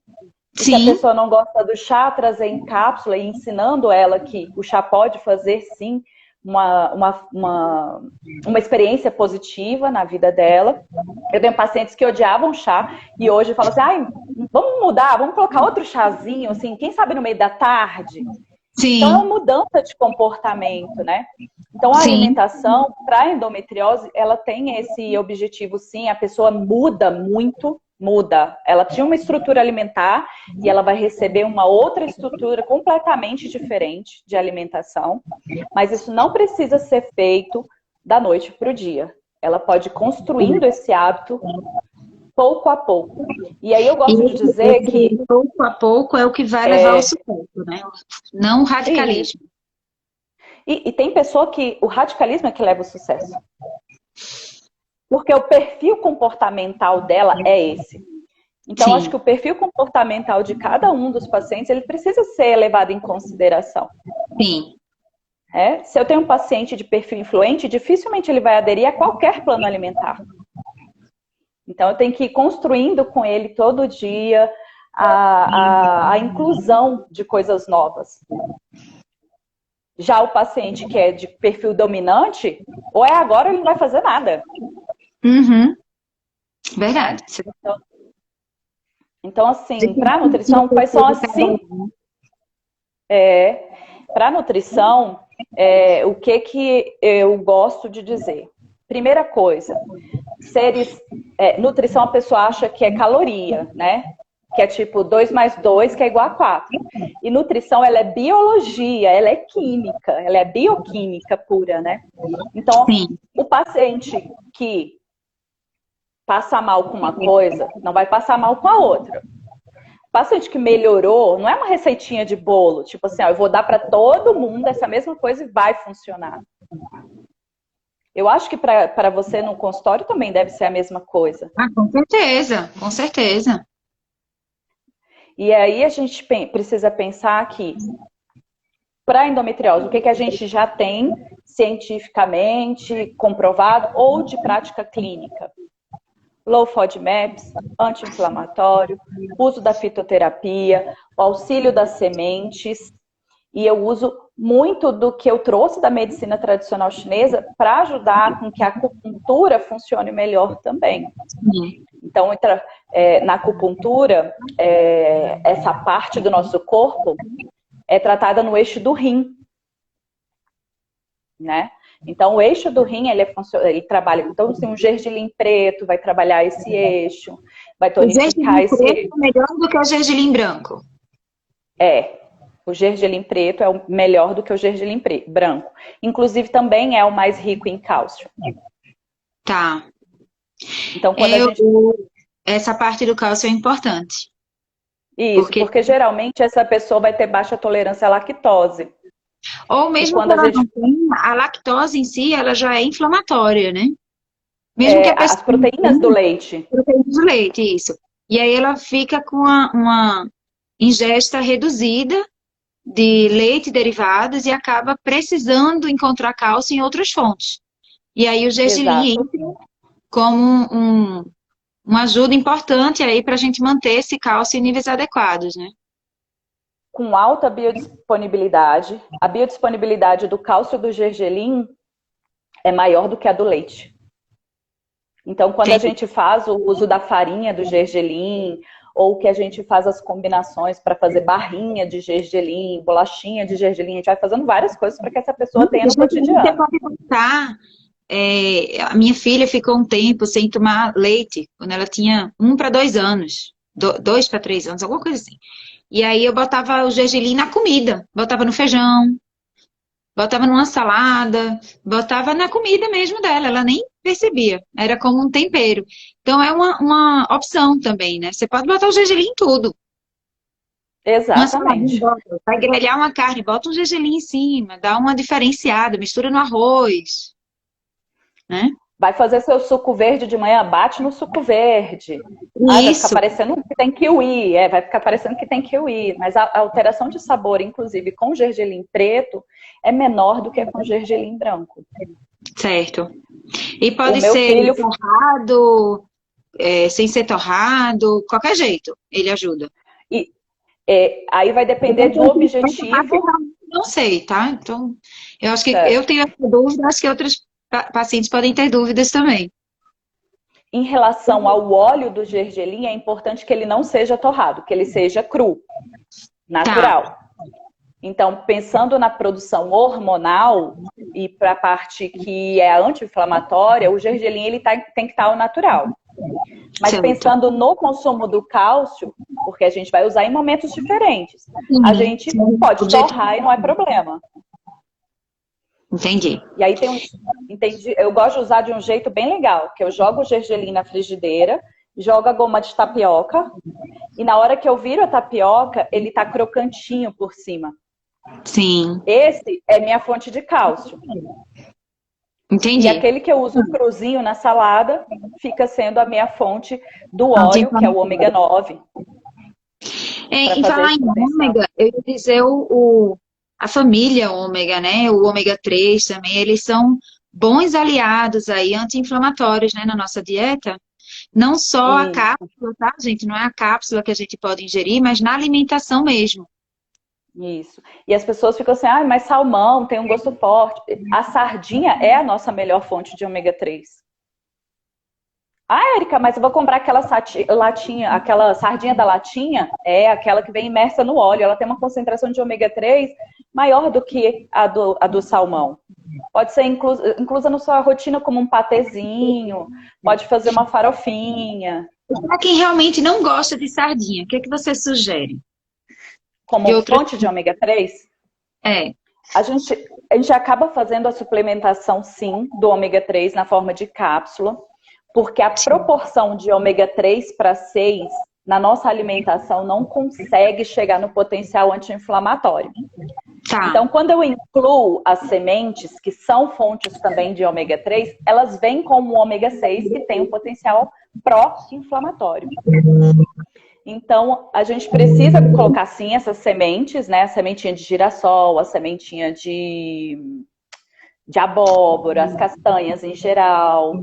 E se a sim, pessoa não gosta do chá, trazer em cápsula e ensinando ela que o chá pode fazer, sim, uma experiência positiva na vida dela. Eu tenho pacientes que odiavam chá e hoje falam assim, ai, vamos mudar, vamos colocar outro chazinho, assim, quem sabe no meio da tarde? Então, é sim, uma mudança de comportamento, né? Então, a sim. alimentação para endometriose, ela tem esse objetivo, sim. A pessoa muda muito, muda. Ela tinha uma estrutura alimentar e ela vai receber uma outra estrutura completamente diferente de alimentação. Mas isso não precisa ser feito da noite para o dia. Ela pode ir construindo esse hábito pouco a pouco. E aí eu E gosto de dizer que esse pouco a pouco é o que vai levar ao sucesso, né? Não o e, radicalismo. e tem pessoa que o radicalismo é que leva o sucesso. Porque o perfil comportamental dela é esse. Então, acho que Sim, o perfil comportamental de cada um dos pacientes, ele precisa ser levado em consideração. sim. Se eu tenho um paciente de perfil influente, dificilmente ele vai aderir a qualquer plano alimentar. Então, eu tenho que ir construindo com ele todo dia a inclusão de coisas novas. Já o paciente que é de perfil dominante, ou é agora ou ele não vai fazer nada. Uhum, verdade. Então, assim, para nutrição, quais são as cinco. Para nutrição, o que eu gosto de dizer? Primeira coisa, nutrição a pessoa acha que é caloria, né? Que é tipo 2 mais 2, que é igual a 4. E nutrição, ela é biologia, ela é química, ela é bioquímica pura, né? Então, Sim, o paciente que passa mal com uma coisa, não vai passar mal com a outra. O paciente que melhorou, não é uma receitinha de bolo, tipo assim, ó, eu vou dar para todo mundo essa mesma coisa e vai funcionar. Eu acho que para você no consultório também deve ser a mesma coisa. ah, com certeza, com certeza. E aí a gente precisa pensar que, para endometriose, o que a gente já tem cientificamente comprovado ou de prática clínica? Low FODMAPs, anti-inflamatório, uso da fitoterapia, o auxílio das sementes, e eu uso muito do que eu trouxe da medicina tradicional chinesa para ajudar com que a acupuntura funcione melhor também. Sim. Então, na acupuntura, essa parte do nosso corpo é tratada no eixo do rim, né? Então, o eixo do rim, ele trabalha, então, assim, um gergelim preto vai trabalhar esse eixo, vai O tonificar gergelim esse preto eixo. é melhor do que o gergelim branco. O gergelim preto é o melhor do que o gergelim branco. Inclusive, também é o mais rico em cálcio. Tá. Então, quando a gente... Essa parte do cálcio é importante. Isso, Porque, porque geralmente essa pessoa vai ter baixa tolerância à lactose. ou E mesmo que quando a ela não gente... tenha, a lactose em si, ela já é inflamatória, né? Mesmo que a pessoa as não proteínas do tenha leite. proteína do leite, isso. E aí ela fica com uma ingesta reduzida de leite e derivados e acaba precisando encontrar cálcio em outras fontes. E aí o gergelim Exato. entra como uma ajuda importante aí para a gente manter esse cálcio em níveis adequados, né? Com alta biodisponibilidade. A biodisponibilidade do cálcio do gergelim é maior do que a do leite. Então, quando a Entendi. gente faz o uso da farinha do gergelim, ou que a gente faz as combinações para fazer barrinha de gergelim, bolachinha de gergelim, a gente vai fazendo várias coisas para que essa pessoa tenha Você no cotidiano. pode botar a minha filha ficou um tempo sem tomar leite, quando ela tinha 1 para 2 anos, 2 para 3 anos, alguma coisa assim. E aí eu botava o gergelim na comida, botava no feijão, botava numa salada, botava na comida mesmo dela, ela nem percebia, era como um tempero. Então é uma opção também, né? Você pode botar o gergelim em tudo. Uma saladinha, Exatamente. vai grelhar uma carne, bota um gergelim em cima, dá uma diferenciada, mistura no arroz, né? Vai fazer seu suco verde de manhã, bate no suco verde. Ai, vai ficar Isso, parecendo que tem kiwi, vai ficar parecendo que tem kiwi. Mas a alteração de sabor, inclusive com gergelim preto, é menor do que com gergelim branco. certo. E O pode meu ser filho, torrado, sem ser torrado, qualquer jeito, ele ajuda. e, aí vai depender do objetivo. Não sei, tá? Então, eu acho que eu Certo. tenho essa dúvida, acho que outros pacientes podem ter dúvidas também. Em relação ao óleo do gergelim, é importante que ele não seja torrado, que ele seja cru, Tá, natural. Então, pensando na produção hormonal e para a parte que é anti-inflamatória, o gergelim ele tem que estar ao natural. Mas certo. pensando no consumo do cálcio, porque a gente vai usar em momentos diferentes, a Uhum. gente pode torrar e não é problema. Entendi. E aí entendi, eu gosto de usar de um jeito bem legal, que eu jogo o gergelim na frigideira, jogo a goma de tapioca, e na hora que eu viro a tapioca, ele tá crocantinho por cima. Sim, Esse é minha fonte de cálcio. E entendi. aquele que eu uso cruzinho na salada fica sendo a minha fonte do óleo, que é o ômega Anti-inflamatório. 9, para Em fazer falar esse em potencial. ômega, eu ia dizer a família ômega, né? O ômega 3 também, eles são bons aliados aí, anti-inflamatórios, né, na nossa dieta. Não só a E cápsula, tá, gente? Não é a cápsula que a gente pode ingerir, mas na alimentação mesmo. isso. E as pessoas ficam assim, ah, mas salmão tem um gosto forte. A sardinha é a nossa melhor fonte de ômega 3. Ah, Erika, mas eu vou comprar aquela latinha, aquela sardinha da latinha, é aquela que vem imersa no óleo. Ela tem uma concentração de ômega 3 maior do que a do salmão. Pode ser inclusa na sua rotina como um patezinho, pode fazer uma farofinha, Para quem realmente não gosta de sardinha, o que é que você sugere? De como outras. fonte de ômega 3. É, A gente acaba fazendo a suplementação, sim, do ômega 3 na forma de cápsula, porque a proporção de ômega 3 para 6 na nossa alimentação não consegue chegar no potencial anti-inflamatório. tá. Então, quando eu incluo as sementes, que são fontes também de ômega 3, elas vêm com o ômega 6, que tem um potencial pró-inflamatório. Então, a gente precisa colocar, sim, essas sementes, né? A sementinha de girassol, a sementinha de abóbora, as castanhas em geral.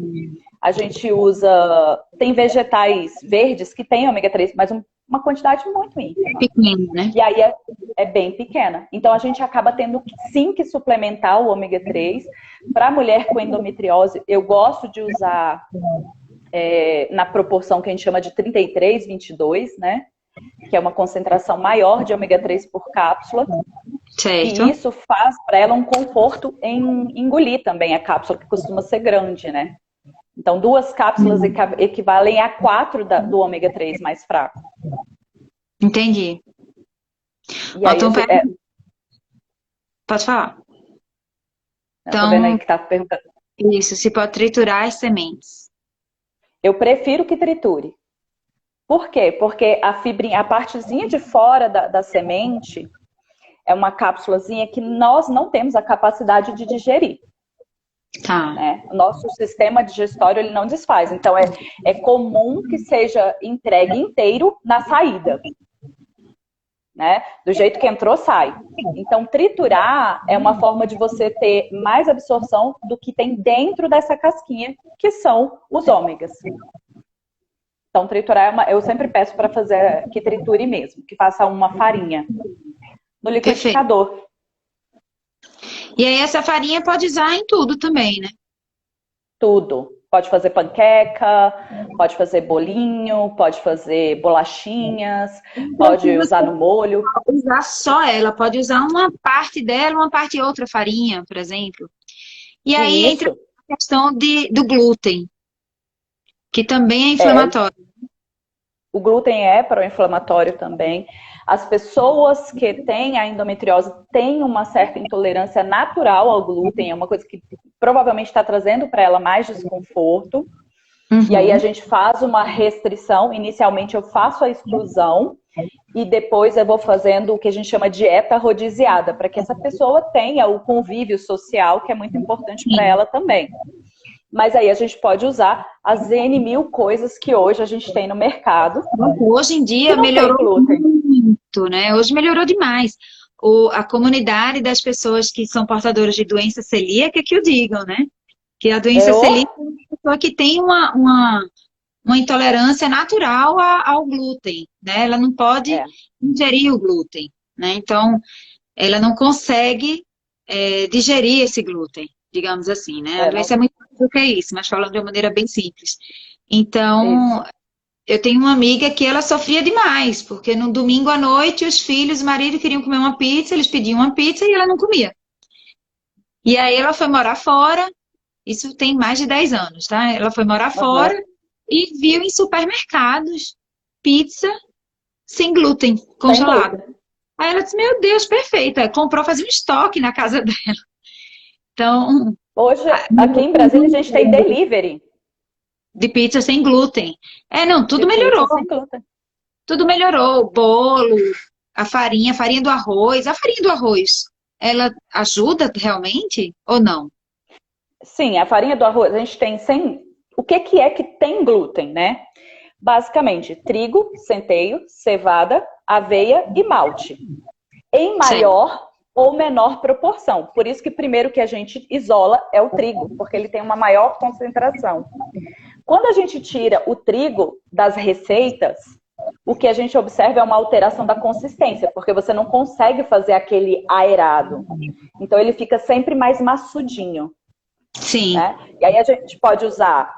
A gente usa... Tem vegetais verdes que têm ômega 3, mas uma quantidade muito ínfima. Pequeno, né? E aí é bem pequena. Então, a gente acaba tendo, sim, que suplementar o ômega 3. Para a mulher com endometriose, eu gosto de usar na proporção que a gente chama de 33-22, né? Que é uma concentração maior de ômega 3 por cápsula. Certo. E isso faz para ela um conforto em engolir também a cápsula, que costuma ser grande, né? Então, 2 cápsulas equivalem a 4 do ômega 3 mais fraco. Entendi. E aí, Então, pode falar. eu tô vendo aí Então, que tá perguntando. isso, se pode triturar as sementes. Eu prefiro que triture. Por quê? Porque a fibrinha, a partezinha de fora da semente é uma cápsulazinha que nós não temos a capacidade de digerir. Tá. Né? O nosso sistema digestório ele não desfaz. Então, é comum que seja entregue inteiro na saída. Né? Do jeito que entrou, sai. Então, triturar é uma forma de você ter mais absorção do que tem dentro dessa casquinha, que são os ômegas. Então, triturar eu sempre peço para fazer que triture mesmo, que faça uma farinha no liquidificador. E aí essa farinha pode usar em tudo também, né? Tudo. Pode fazer panqueca, pode fazer bolinho, pode fazer bolachinhas, pode usar no molho. Pode usar só ela, pode usar uma parte dela, uma parte outra farinha, por exemplo. E aí entra Isso. questão do glúten, que também é É, inflamatório. o glúten é pró-inflamatório também. As pessoas que têm a endometriose têm uma certa intolerância natural ao glúten, é uma coisa que provavelmente está trazendo para ela mais desconforto. E aí a Uhum. gente faz uma restrição. Inicialmente eu faço a exclusão e depois eu vou fazendo o que a gente chama de dieta rodiziada, para que essa pessoa tenha o convívio social, que é muito importante para Sim. ela também. Mas aí a gente pode usar as N mil coisas que hoje a gente tem no mercado, Hoje em que dia não tem melhorou glúten. muito, né? Hoje melhorou demais. A comunidade das pessoas que são portadoras de doença celíaca que o digam, né? Que a doença celíaca é uma pessoa que tem uma intolerância natural ao glúten, né? Ela não pode É, ingerir o glúten, né? Então, ela não consegue digerir esse glúten, digamos assim, né? A não, doença é muito mais do que isso, mas falando de uma maneira bem simples. isso. Então, eu tenho uma amiga que ela sofria demais, porque no domingo à noite os filhos, o marido queriam comer uma pizza, eles pediam uma pizza e ela não comia. E aí ela foi morar fora, isso tem mais de 10 anos, tá? Ela foi morar Aham. fora e viu em supermercados pizza sem glúten, Sem congelada. glúten. Aí ela disse, meu Deus, perfeita. Comprou, fazia um estoque na casa dela. Então, Hoje, aqui em melhorou Brasília, a gente tem muito delivery de pizza sem glúten. Não, de tudo pizza melhorou. sem glúten. Tudo melhorou. O bolo, a farinha do arroz. A farinha do arroz, ela ajuda realmente ou não? Sim, a farinha do arroz, a gente tem sem. O que é que tem glúten, né? Basicamente, trigo, centeio, cevada, aveia e malte. Em Certo. maior ou menor proporção. Por isso que primeiro que a gente isola é o trigo, porque ele tem uma maior concentração. Quando a gente tira o trigo das receitas, o que a gente observa é uma alteração da consistência, porque você não consegue fazer aquele aerado. Então ele fica sempre mais maçudinho, Sim. né? E aí a gente pode usar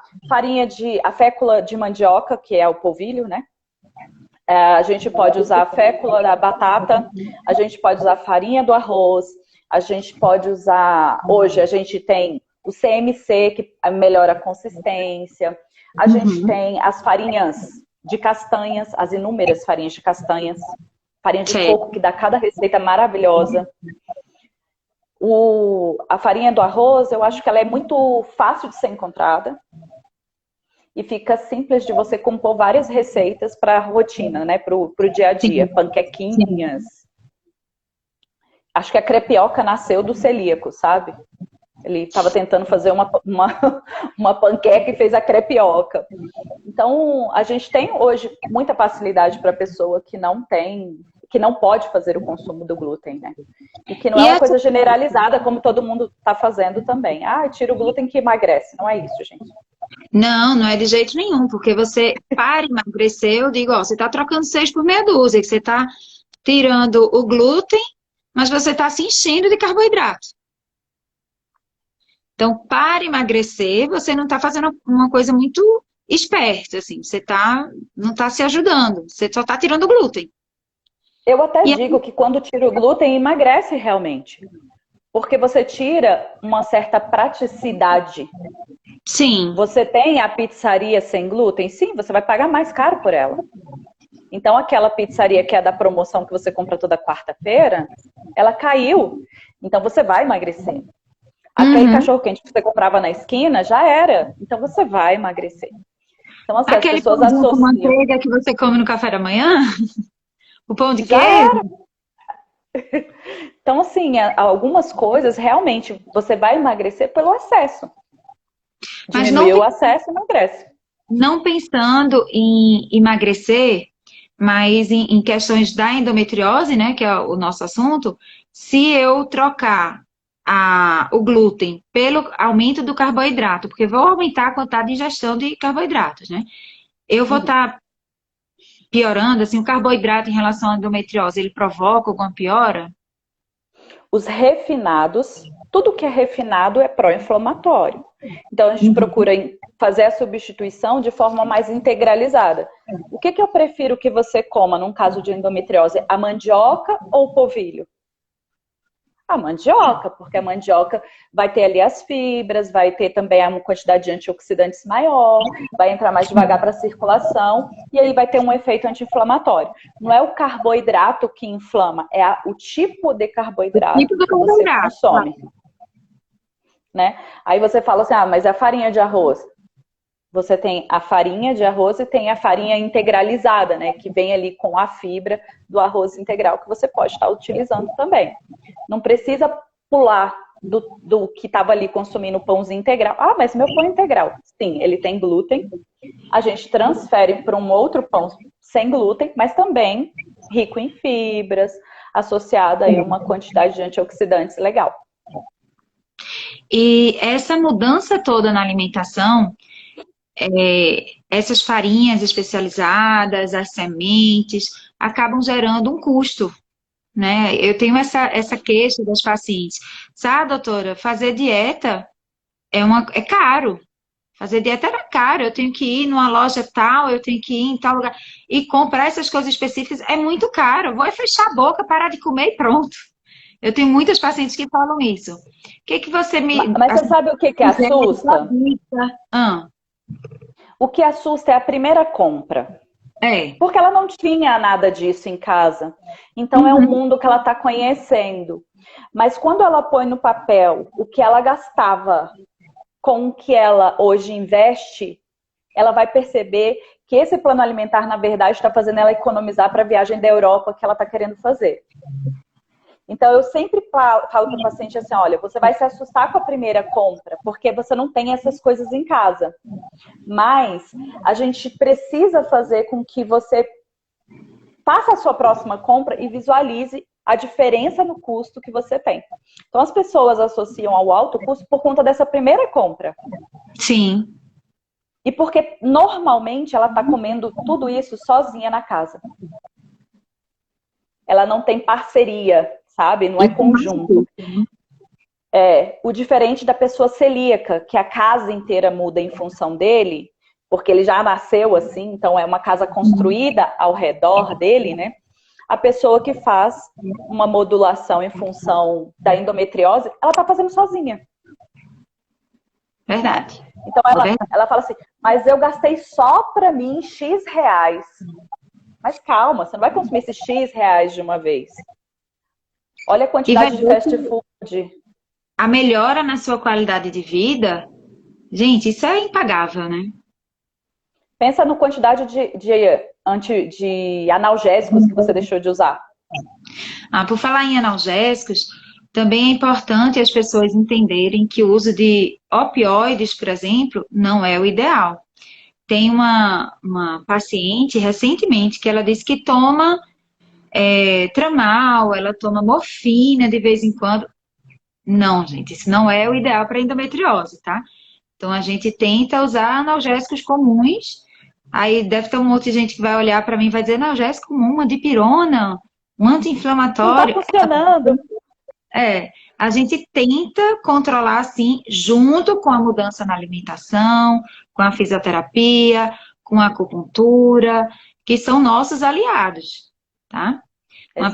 a fécula de mandioca, que é o polvilho, né? A gente pode usar a fécula da batata, a gente pode usar a farinha do arroz, a gente pode usar. Hoje a gente tem o CMC, que melhora a consistência, a gente Uhum. tem as farinhas de castanhas, as inúmeras farinhas de castanhas, farinha de Certo. coco, que dá cada receita maravilhosa. A farinha do arroz, eu acho que ela é muito fácil de ser encontrada e fica simples de você compor várias receitas para a rotina, né? Para o dia a dia. Sim. Sim. Panquequinhas. Acho que a crepioca nasceu do celíaco, sabe? Ele estava tentando fazer uma panqueca e fez a crepioca. Então, a gente tem hoje muita facilidade para a pessoa que não tem, que não pode fazer o consumo do glúten, né? E que não é E uma essa coisa generalizada, como todo mundo está fazendo também. Ah, tira o glúten que emagrece. Não é isso, gente. Não, não é de jeito nenhum, porque você para emagrecer, eu digo, ó, você está trocando 6 por meia dúzia, que você está tirando o glúten, mas você está se enchendo de carboidrato. Então, para emagrecer, você não está fazendo uma coisa muito esperta, assim, não está se ajudando, você só está tirando o glúten. Eu até E digo que quando tira o glúten, emagrece realmente. Porque você tira uma certa praticidade. sim, Você tem a pizzaria sem glúten? Sim, você vai pagar mais caro por ela. Então, aquela pizzaria que é da promoção que você compra toda quarta-feira, ela caiu. Então, você vai emagrecer. Aquele uhum. cachorro-quente que você comprava na esquina, já era. Então, você vai emagrecer. Então, assim, as Aquele pessoas pãozinho com associam. manteiga que você come no café da manhã, o pão de Já queijo, era. Então, assim, algumas coisas realmente você vai emagrecer pelo excesso. mas não, Diminuiu o acesso e emagrece. não pensando em emagrecer, mas em questões da endometriose, né, que é o nosso assunto, se eu trocar o glúten pelo aumento do carboidrato, porque vou aumentar a quantidade de ingestão de carboidratos, né? Eu vou Uhum. estar piorando, assim, o carboidrato em relação à endometriose, ele provoca alguma piora? Os refinados, tudo que é refinado é pró-inflamatório. Então a gente Uhum. procura fazer a substituição de forma mais integralizada. O que eu prefiro que você coma num caso de endometriose? A mandioca ou o polvilho? A mandioca, porque a mandioca vai ter ali as fibras, vai ter também uma quantidade de antioxidantes maior, vai entrar mais devagar para a circulação e aí vai ter um efeito anti-inflamatório. Não é o carboidrato que inflama, é o tipo de carboidrato Tipo do que você carboidrato. consome. Né? Aí você fala assim, mas a farinha de arroz. Você tem a farinha de arroz e tem a farinha integralizada, né? Que vem ali com a fibra do arroz integral, que você pode estar utilizando também. Não precisa pular do que estava ali consumindo o pãozinho integral. Ah, mas meu pão é integral. Sim, ele tem glúten. A gente transfere para um outro pão sem glúten, mas também rico em fibras, associado aí a uma quantidade de antioxidantes legal. E essa mudança toda na alimentação, essas farinhas especializadas, as sementes, acabam gerando um custo, né? Eu tenho essa queixa das pacientes. Sabe, doutora, fazer dieta é caro. Fazer dieta era caro. Eu tenho que ir numa loja tal, eu tenho que ir em tal lugar. E comprar essas coisas específicas é muito caro. Vou fechar a boca, parar de comer e pronto. Eu tenho muitas pacientes que falam isso. O que você me... Mas você sabe o que assusta? O que assusta é a primeira compra. Porque ela não tinha nada disso em casa. Então é um mundo que ela está conhecendo. Mas quando ela põe no papel o que ela gastava com o que ela hoje investe, ela vai perceber que esse plano alimentar, na verdade, está fazendo ela economizar para a viagem da Europa que ela está querendo fazer. Então, eu sempre falo para o paciente assim, olha, você vai se assustar com a primeira compra, porque você não tem essas coisas em casa. Mas a gente precisa fazer com que você faça a sua próxima compra e visualize a diferença no custo que você tem. Então, as pessoas associam ao alto custo por conta dessa primeira compra. Sim. E porque, normalmente, ela está comendo tudo isso sozinha na casa. Ela não tem parceria, sabe? Não é conjunto. O diferente da pessoa celíaca, que a casa inteira muda em função dele, porque ele já nasceu assim, então é uma casa construída ao redor dele, né? A pessoa que faz uma modulação em função da endometriose, ela tá fazendo sozinha. Verdade. Então ela fala assim, mas eu gastei só pra mim X reais. Mas calma, você não vai consumir esses X reais de uma vez. Olha a quantidade de fast food. A melhora na sua qualidade de vida, gente, isso é impagável, né? Pensa na quantidade de analgésicos que você deixou de usar. Por falar em analgésicos, também é importante as pessoas entenderem que o uso de opioides, por exemplo, não é o ideal. Tem uma paciente recentemente que ela disse que toma tramal, ela toma morfina de vez em quando. Não, gente, isso não é o ideal para endometriose, tá? Então a gente tenta usar analgésicos comuns. Aí deve ter um monte de gente que vai olhar para mim e vai dizer, analgésico comum, uma dipirona, um anti-inflamatório. Não tá funcionando. A gente tenta controlar assim, junto com a mudança na alimentação, com a fisioterapia, com a acupuntura, que são nossos aliados, tá? Uma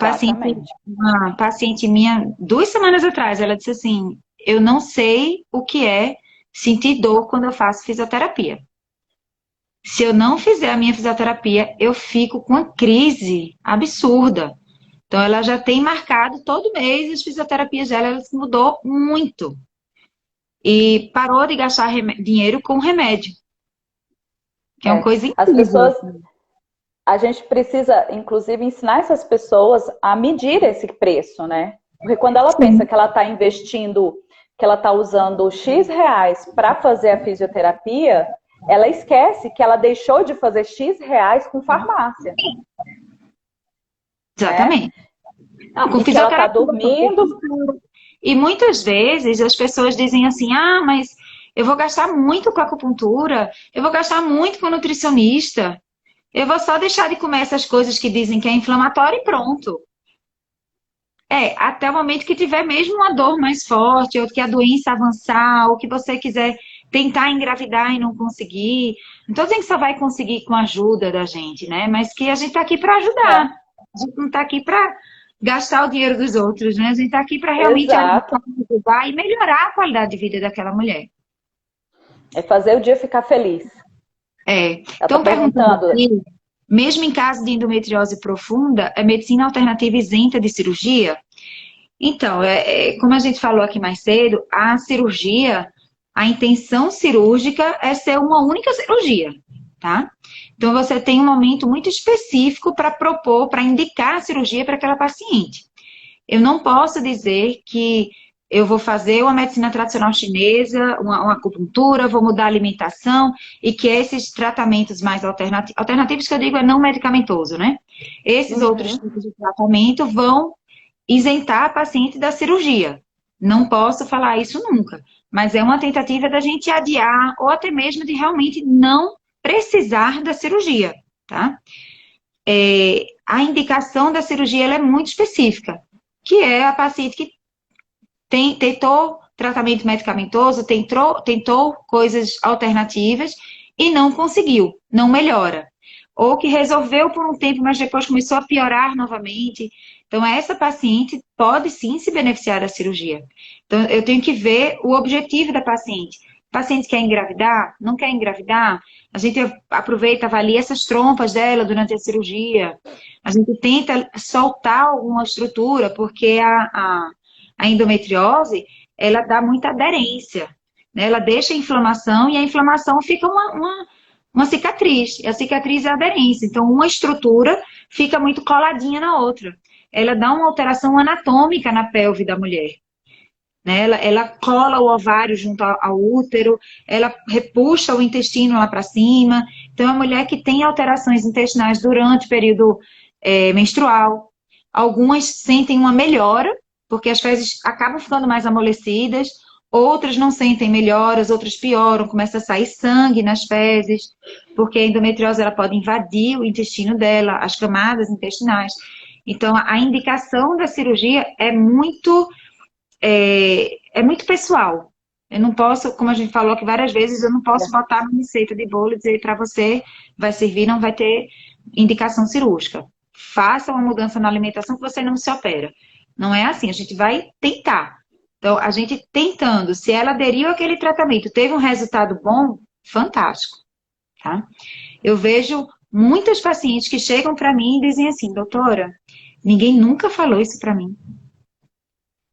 paciente minha, 2 semanas atrás, ela disse assim, eu não sei o que é sentir dor quando eu faço fisioterapia. Se eu não fizer a minha fisioterapia, eu fico com uma crise absurda. Então, ela já tem marcado todo mês as fisioterapias dela, ela mudou muito. E parou de gastar dinheiro com remédio. Que é uma coisa incrível. As pessoas... A gente precisa, inclusive, ensinar essas pessoas a medir esse preço, né? Porque quando ela pensa que ela está investindo, que ela está usando X reais para fazer a fisioterapia, ela esquece que ela deixou de fazer X reais com farmácia. Exatamente. Não, com e que ela está dormindo. E muitas vezes as pessoas dizem assim, mas eu vou gastar muito com acupuntura, eu vou gastar muito com nutricionista. Eu vou só deixar de comer essas coisas que dizem que é inflamatório e pronto. Até o momento que tiver mesmo uma dor mais forte, ou que a doença avançar, ou que você quiser tentar engravidar e não conseguir. Não estou dizendo que só vai conseguir com a ajuda da gente, né? Mas que a gente está aqui para ajudar. A gente não está aqui para gastar o dinheiro dos outros, né? A gente está aqui para realmente Exato. ajudar e melhorar a qualidade de vida daquela mulher. É fazer o dia ficar feliz. É. Ela está Então, perguntando perguntando. aqui, mesmo em caso de endometriose profunda, é medicina alternativa isenta de cirurgia? Então, como a gente falou aqui mais cedo, a cirurgia, a intenção cirúrgica é ser uma única cirurgia, tá? Então, você tem um momento muito específico para propor, para indicar a cirurgia para aquela paciente. Eu não posso dizer que eu vou fazer uma medicina tradicional chinesa, uma acupuntura, vou mudar a alimentação e que esses tratamentos mais alternativos que eu digo é não medicamentoso, né? Esses outros Uhum. tipos de tratamento vão isentar a paciente da cirurgia. Não posso falar isso nunca, mas é uma tentativa da gente adiar ou até mesmo de realmente não precisar da cirurgia, tá? A indicação da cirurgia ela é muito específica, que é a paciente que tentou tratamento medicamentoso, tentou coisas alternativas e não conseguiu, não melhora. Ou que resolveu por um tempo, mas depois começou a piorar novamente. Então, essa paciente pode sim se beneficiar da cirurgia. Então, eu tenho que ver o objetivo da paciente. A paciente quer engravidar? Não quer engravidar? A gente aproveita, avalia essas trompas dela durante a cirurgia. A gente tenta soltar alguma estrutura, porque a endometriose, ela dá muita aderência, né? Ela deixa a inflamação e a inflamação fica uma cicatriz. E a cicatriz é a aderência. Então, uma estrutura fica muito coladinha na outra. Ela dá uma alteração anatômica na pelve da mulher. Né? Ela cola o ovário junto ao útero, ela repuxa o intestino lá para cima. Então, é uma mulher que tem alterações intestinais durante o período menstrual. Algumas sentem uma melhora, porque as fezes acabam ficando mais amolecidas, outras não sentem melhoras, outras pioram, começa a sair sangue nas fezes, porque a endometriose ela pode invadir o intestino dela, as camadas intestinais. Então, a indicação da cirurgia é muito pessoal. Eu não posso, como a gente falou aqui várias vezes, eu não posso botar uma receita de bolo e dizer para você vai servir, não vai ter indicação cirúrgica. Faça uma mudança na alimentação que você não se opera. Não é assim, a gente vai tentar. Então, a gente tentando, se ela aderiu àquele tratamento, teve um resultado bom, fantástico, tá? Eu vejo muitas pacientes que chegam para mim e dizem assim, doutora, ninguém nunca falou isso para mim.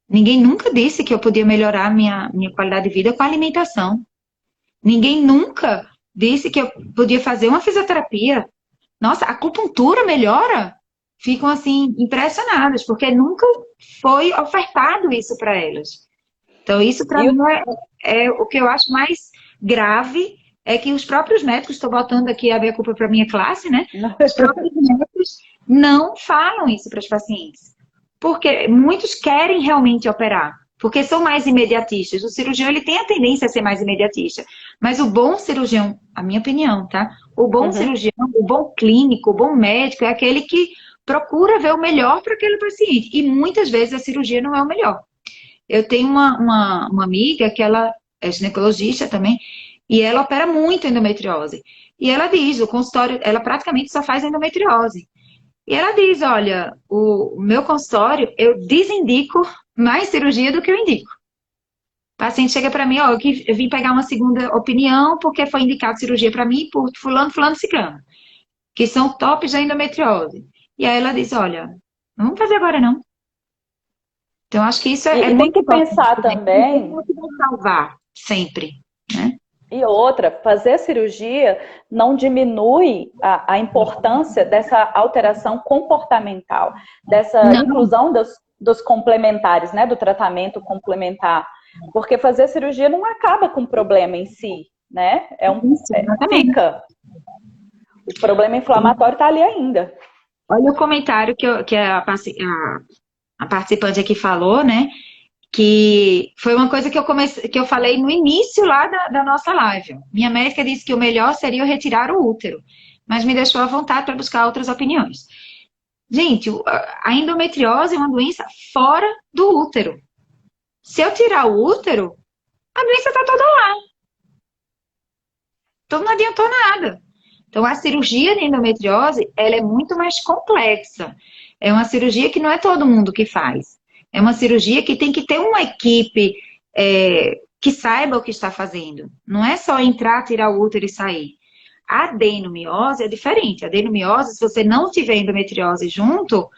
Ninguém nunca disse que eu podia melhorar minha qualidade de vida com a alimentação. Ninguém nunca disse que eu podia fazer uma fisioterapia. Nossa, a acupuntura melhora? Ficam assim impressionadas, porque nunca foi ofertado isso para elas. Então, isso para mim é o que eu acho mais grave, é que os próprios médicos, estou botando aqui a minha culpa para a minha classe, né? Os próprios médicos não falam isso para os pacientes. Porque muitos querem realmente operar, porque são mais imediatistas. O cirurgião ele tem a tendência a ser mais imediatista. Mas o bom cirurgião, a minha opinião, tá? O bom cirurgião, o bom clínico, o bom médico é aquele que procura ver o melhor para aquele paciente. E muitas vezes a cirurgia não é o melhor. Eu tenho uma amiga que ela é ginecologista também, e ela opera muito endometriose. E ela diz, o consultório, ela praticamente só faz endometriose. E ela diz, olha, o meu consultório, eu desindico mais cirurgia do que eu indico. O paciente chega para mim, ó, eu vim pegar uma segunda opinião porque foi indicado cirurgia para mim por fulano, fulano, ciclano, que são tops da endometriose. E aí ela diz, olha, não vamos fazer agora não. Então, acho que isso é E tem muito que pensar importante. também. Não vai salvar sempre, né? E outra, fazer a cirurgia não diminui a importância dessa alteração comportamental, dessa Não, inclusão dos complementares, né, do tratamento complementar. Porque fazer a cirurgia não acaba com o problema em si, né? exatamente. Fica. O problema inflamatório está ali ainda. Olha o comentário que a participante aqui falou, né? Que foi uma coisa que eu falei no início lá da nossa live. Minha médica disse que o melhor seria eu retirar o útero, mas me deixou à vontade para buscar outras opiniões. Gente, a endometriose é uma doença fora do útero. Se eu tirar o útero, a doença está toda lá. Então não adiantou nada. Então a cirurgia de endometriose, ela é muito mais complexa. É uma cirurgia que não é todo mundo que faz. É uma cirurgia que tem que ter uma equipe que saiba o que está fazendo. Não é só entrar, tirar o útero e sair. A adenomiose é diferente. A adenomiose, se você não tiver endometriose junto,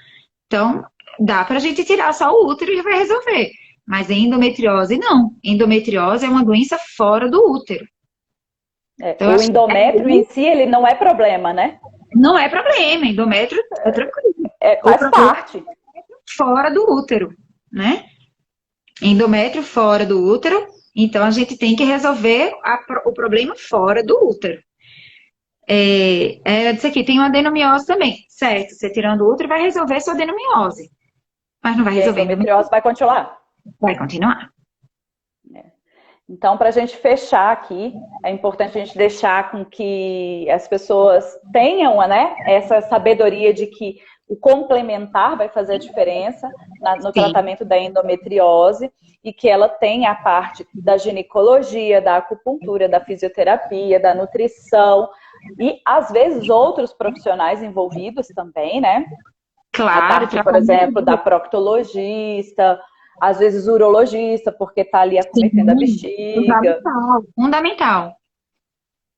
então dá pra gente tirar só o útero e vai resolver. Mas endometriose não. Endometriose é uma doença fora do útero. Então, O endométrio em si, ele não é problema, né? não é problema, endométrio é tranquilo. Faz parte. Fora do útero, né? Endométrio fora do útero, então a gente tem que resolver o problema fora do útero. Disse aqui, tem uma adenomiose também, certo? Você tirando o útero vai resolver sua adenomiose, mas não vai resolver a endometriose vai continuar. Vai continuar. Então, para a gente fechar aqui, é importante a gente deixar com que as pessoas tenham, né, essa sabedoria de que o complementar vai fazer a diferença no tratamento da endometriose e que ela tem a parte da ginecologia, da acupuntura, da fisioterapia, da nutrição e, às vezes, outros profissionais envolvidos também, né? Claro. A parte, por exemplo, da proctologista, às vezes urologista, porque está ali acometendo a bexiga. Fundamental.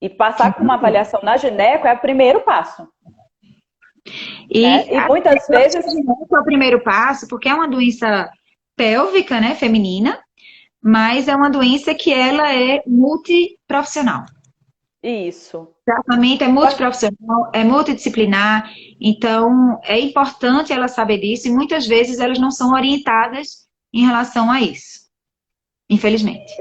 E passar com uma avaliação na gineco é o primeiro passo. E muitas vezes... É o primeiro passo, porque é uma doença pélvica, né, feminina, mas é uma doença que ela é multiprofissional. Isso. O tratamento é multiprofissional, é multidisciplinar, então é importante ela saber disso e muitas vezes elas não são orientadas em relação a isso, infelizmente.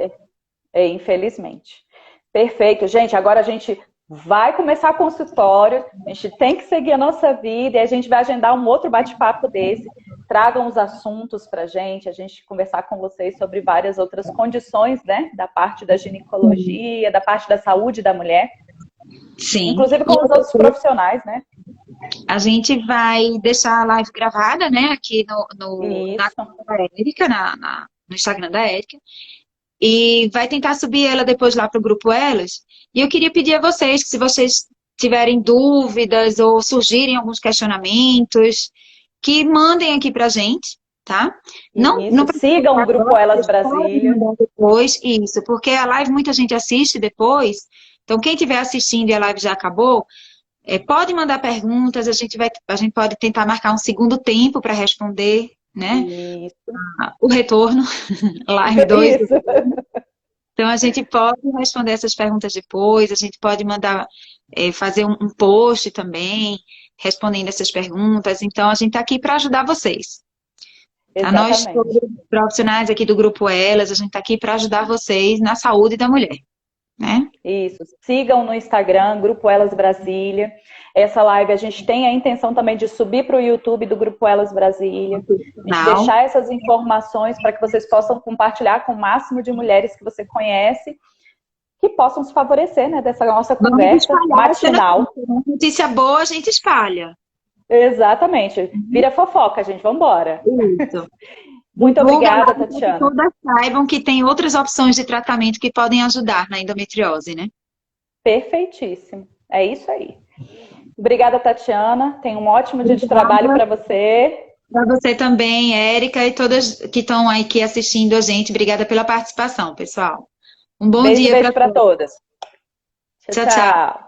Infelizmente. Perfeito. Gente, agora a gente vai começar consultório, a gente tem que seguir a nossa vida e a gente vai agendar um outro bate-papo desse. Tragam os assuntos pra gente conversar com vocês sobre várias outras condições, né? Da parte da ginecologia, da parte da saúde da mulher. Sim. Inclusive com os outros profissionais, né? A gente vai deixar a live gravada, né? Aqui na conta da Érica, no Instagram da Érica. E vai tentar subir ela depois lá para o grupo Elas. E eu queria pedir a vocês que se vocês tiverem dúvidas ou surgirem alguns questionamentos, que mandem aqui pra gente, tá? Não sigam o grupo Elas Brasília. Depois, isso, porque a live muita gente assiste depois. Então, quem estiver assistindo e a live já acabou, pode mandar perguntas, a gente pode tentar marcar um segundo tempo para responder, né? Isso. O retorno, live 2. Então, a gente pode responder essas perguntas depois, a gente pode mandar, fazer um post também, respondendo essas perguntas. Então, a gente está aqui para ajudar vocês. Tá? Nós, todos os profissionais aqui do Grupo Elas, a gente está aqui para ajudar vocês na saúde da mulher. Né? Isso, sigam no Instagram, Grupo Elas Brasília. Essa live a gente tem a intenção também de subir para o YouTube do Grupo Elas Brasília. Deixar essas informações para que vocês possam compartilhar com o máximo de mulheres que você conhece, que possam se favorecer, né, dessa nossa conversa matinal. Notícia boa a gente espalha. Exatamente. Vira fofoca, gente. Vamos embora. Isso. Muito obrigada, Tatiana. Que todas saibam que tem outras opções de tratamento que podem ajudar na endometriose, né? Perfeitíssimo. É isso aí. Obrigada, Tatiana. Tenha um ótimo dia de trabalho para você. Para você também, Érica, e todas que estão aqui assistindo a gente. Obrigada pela participação, pessoal. Um bom dia para todas. Tchau, tchau.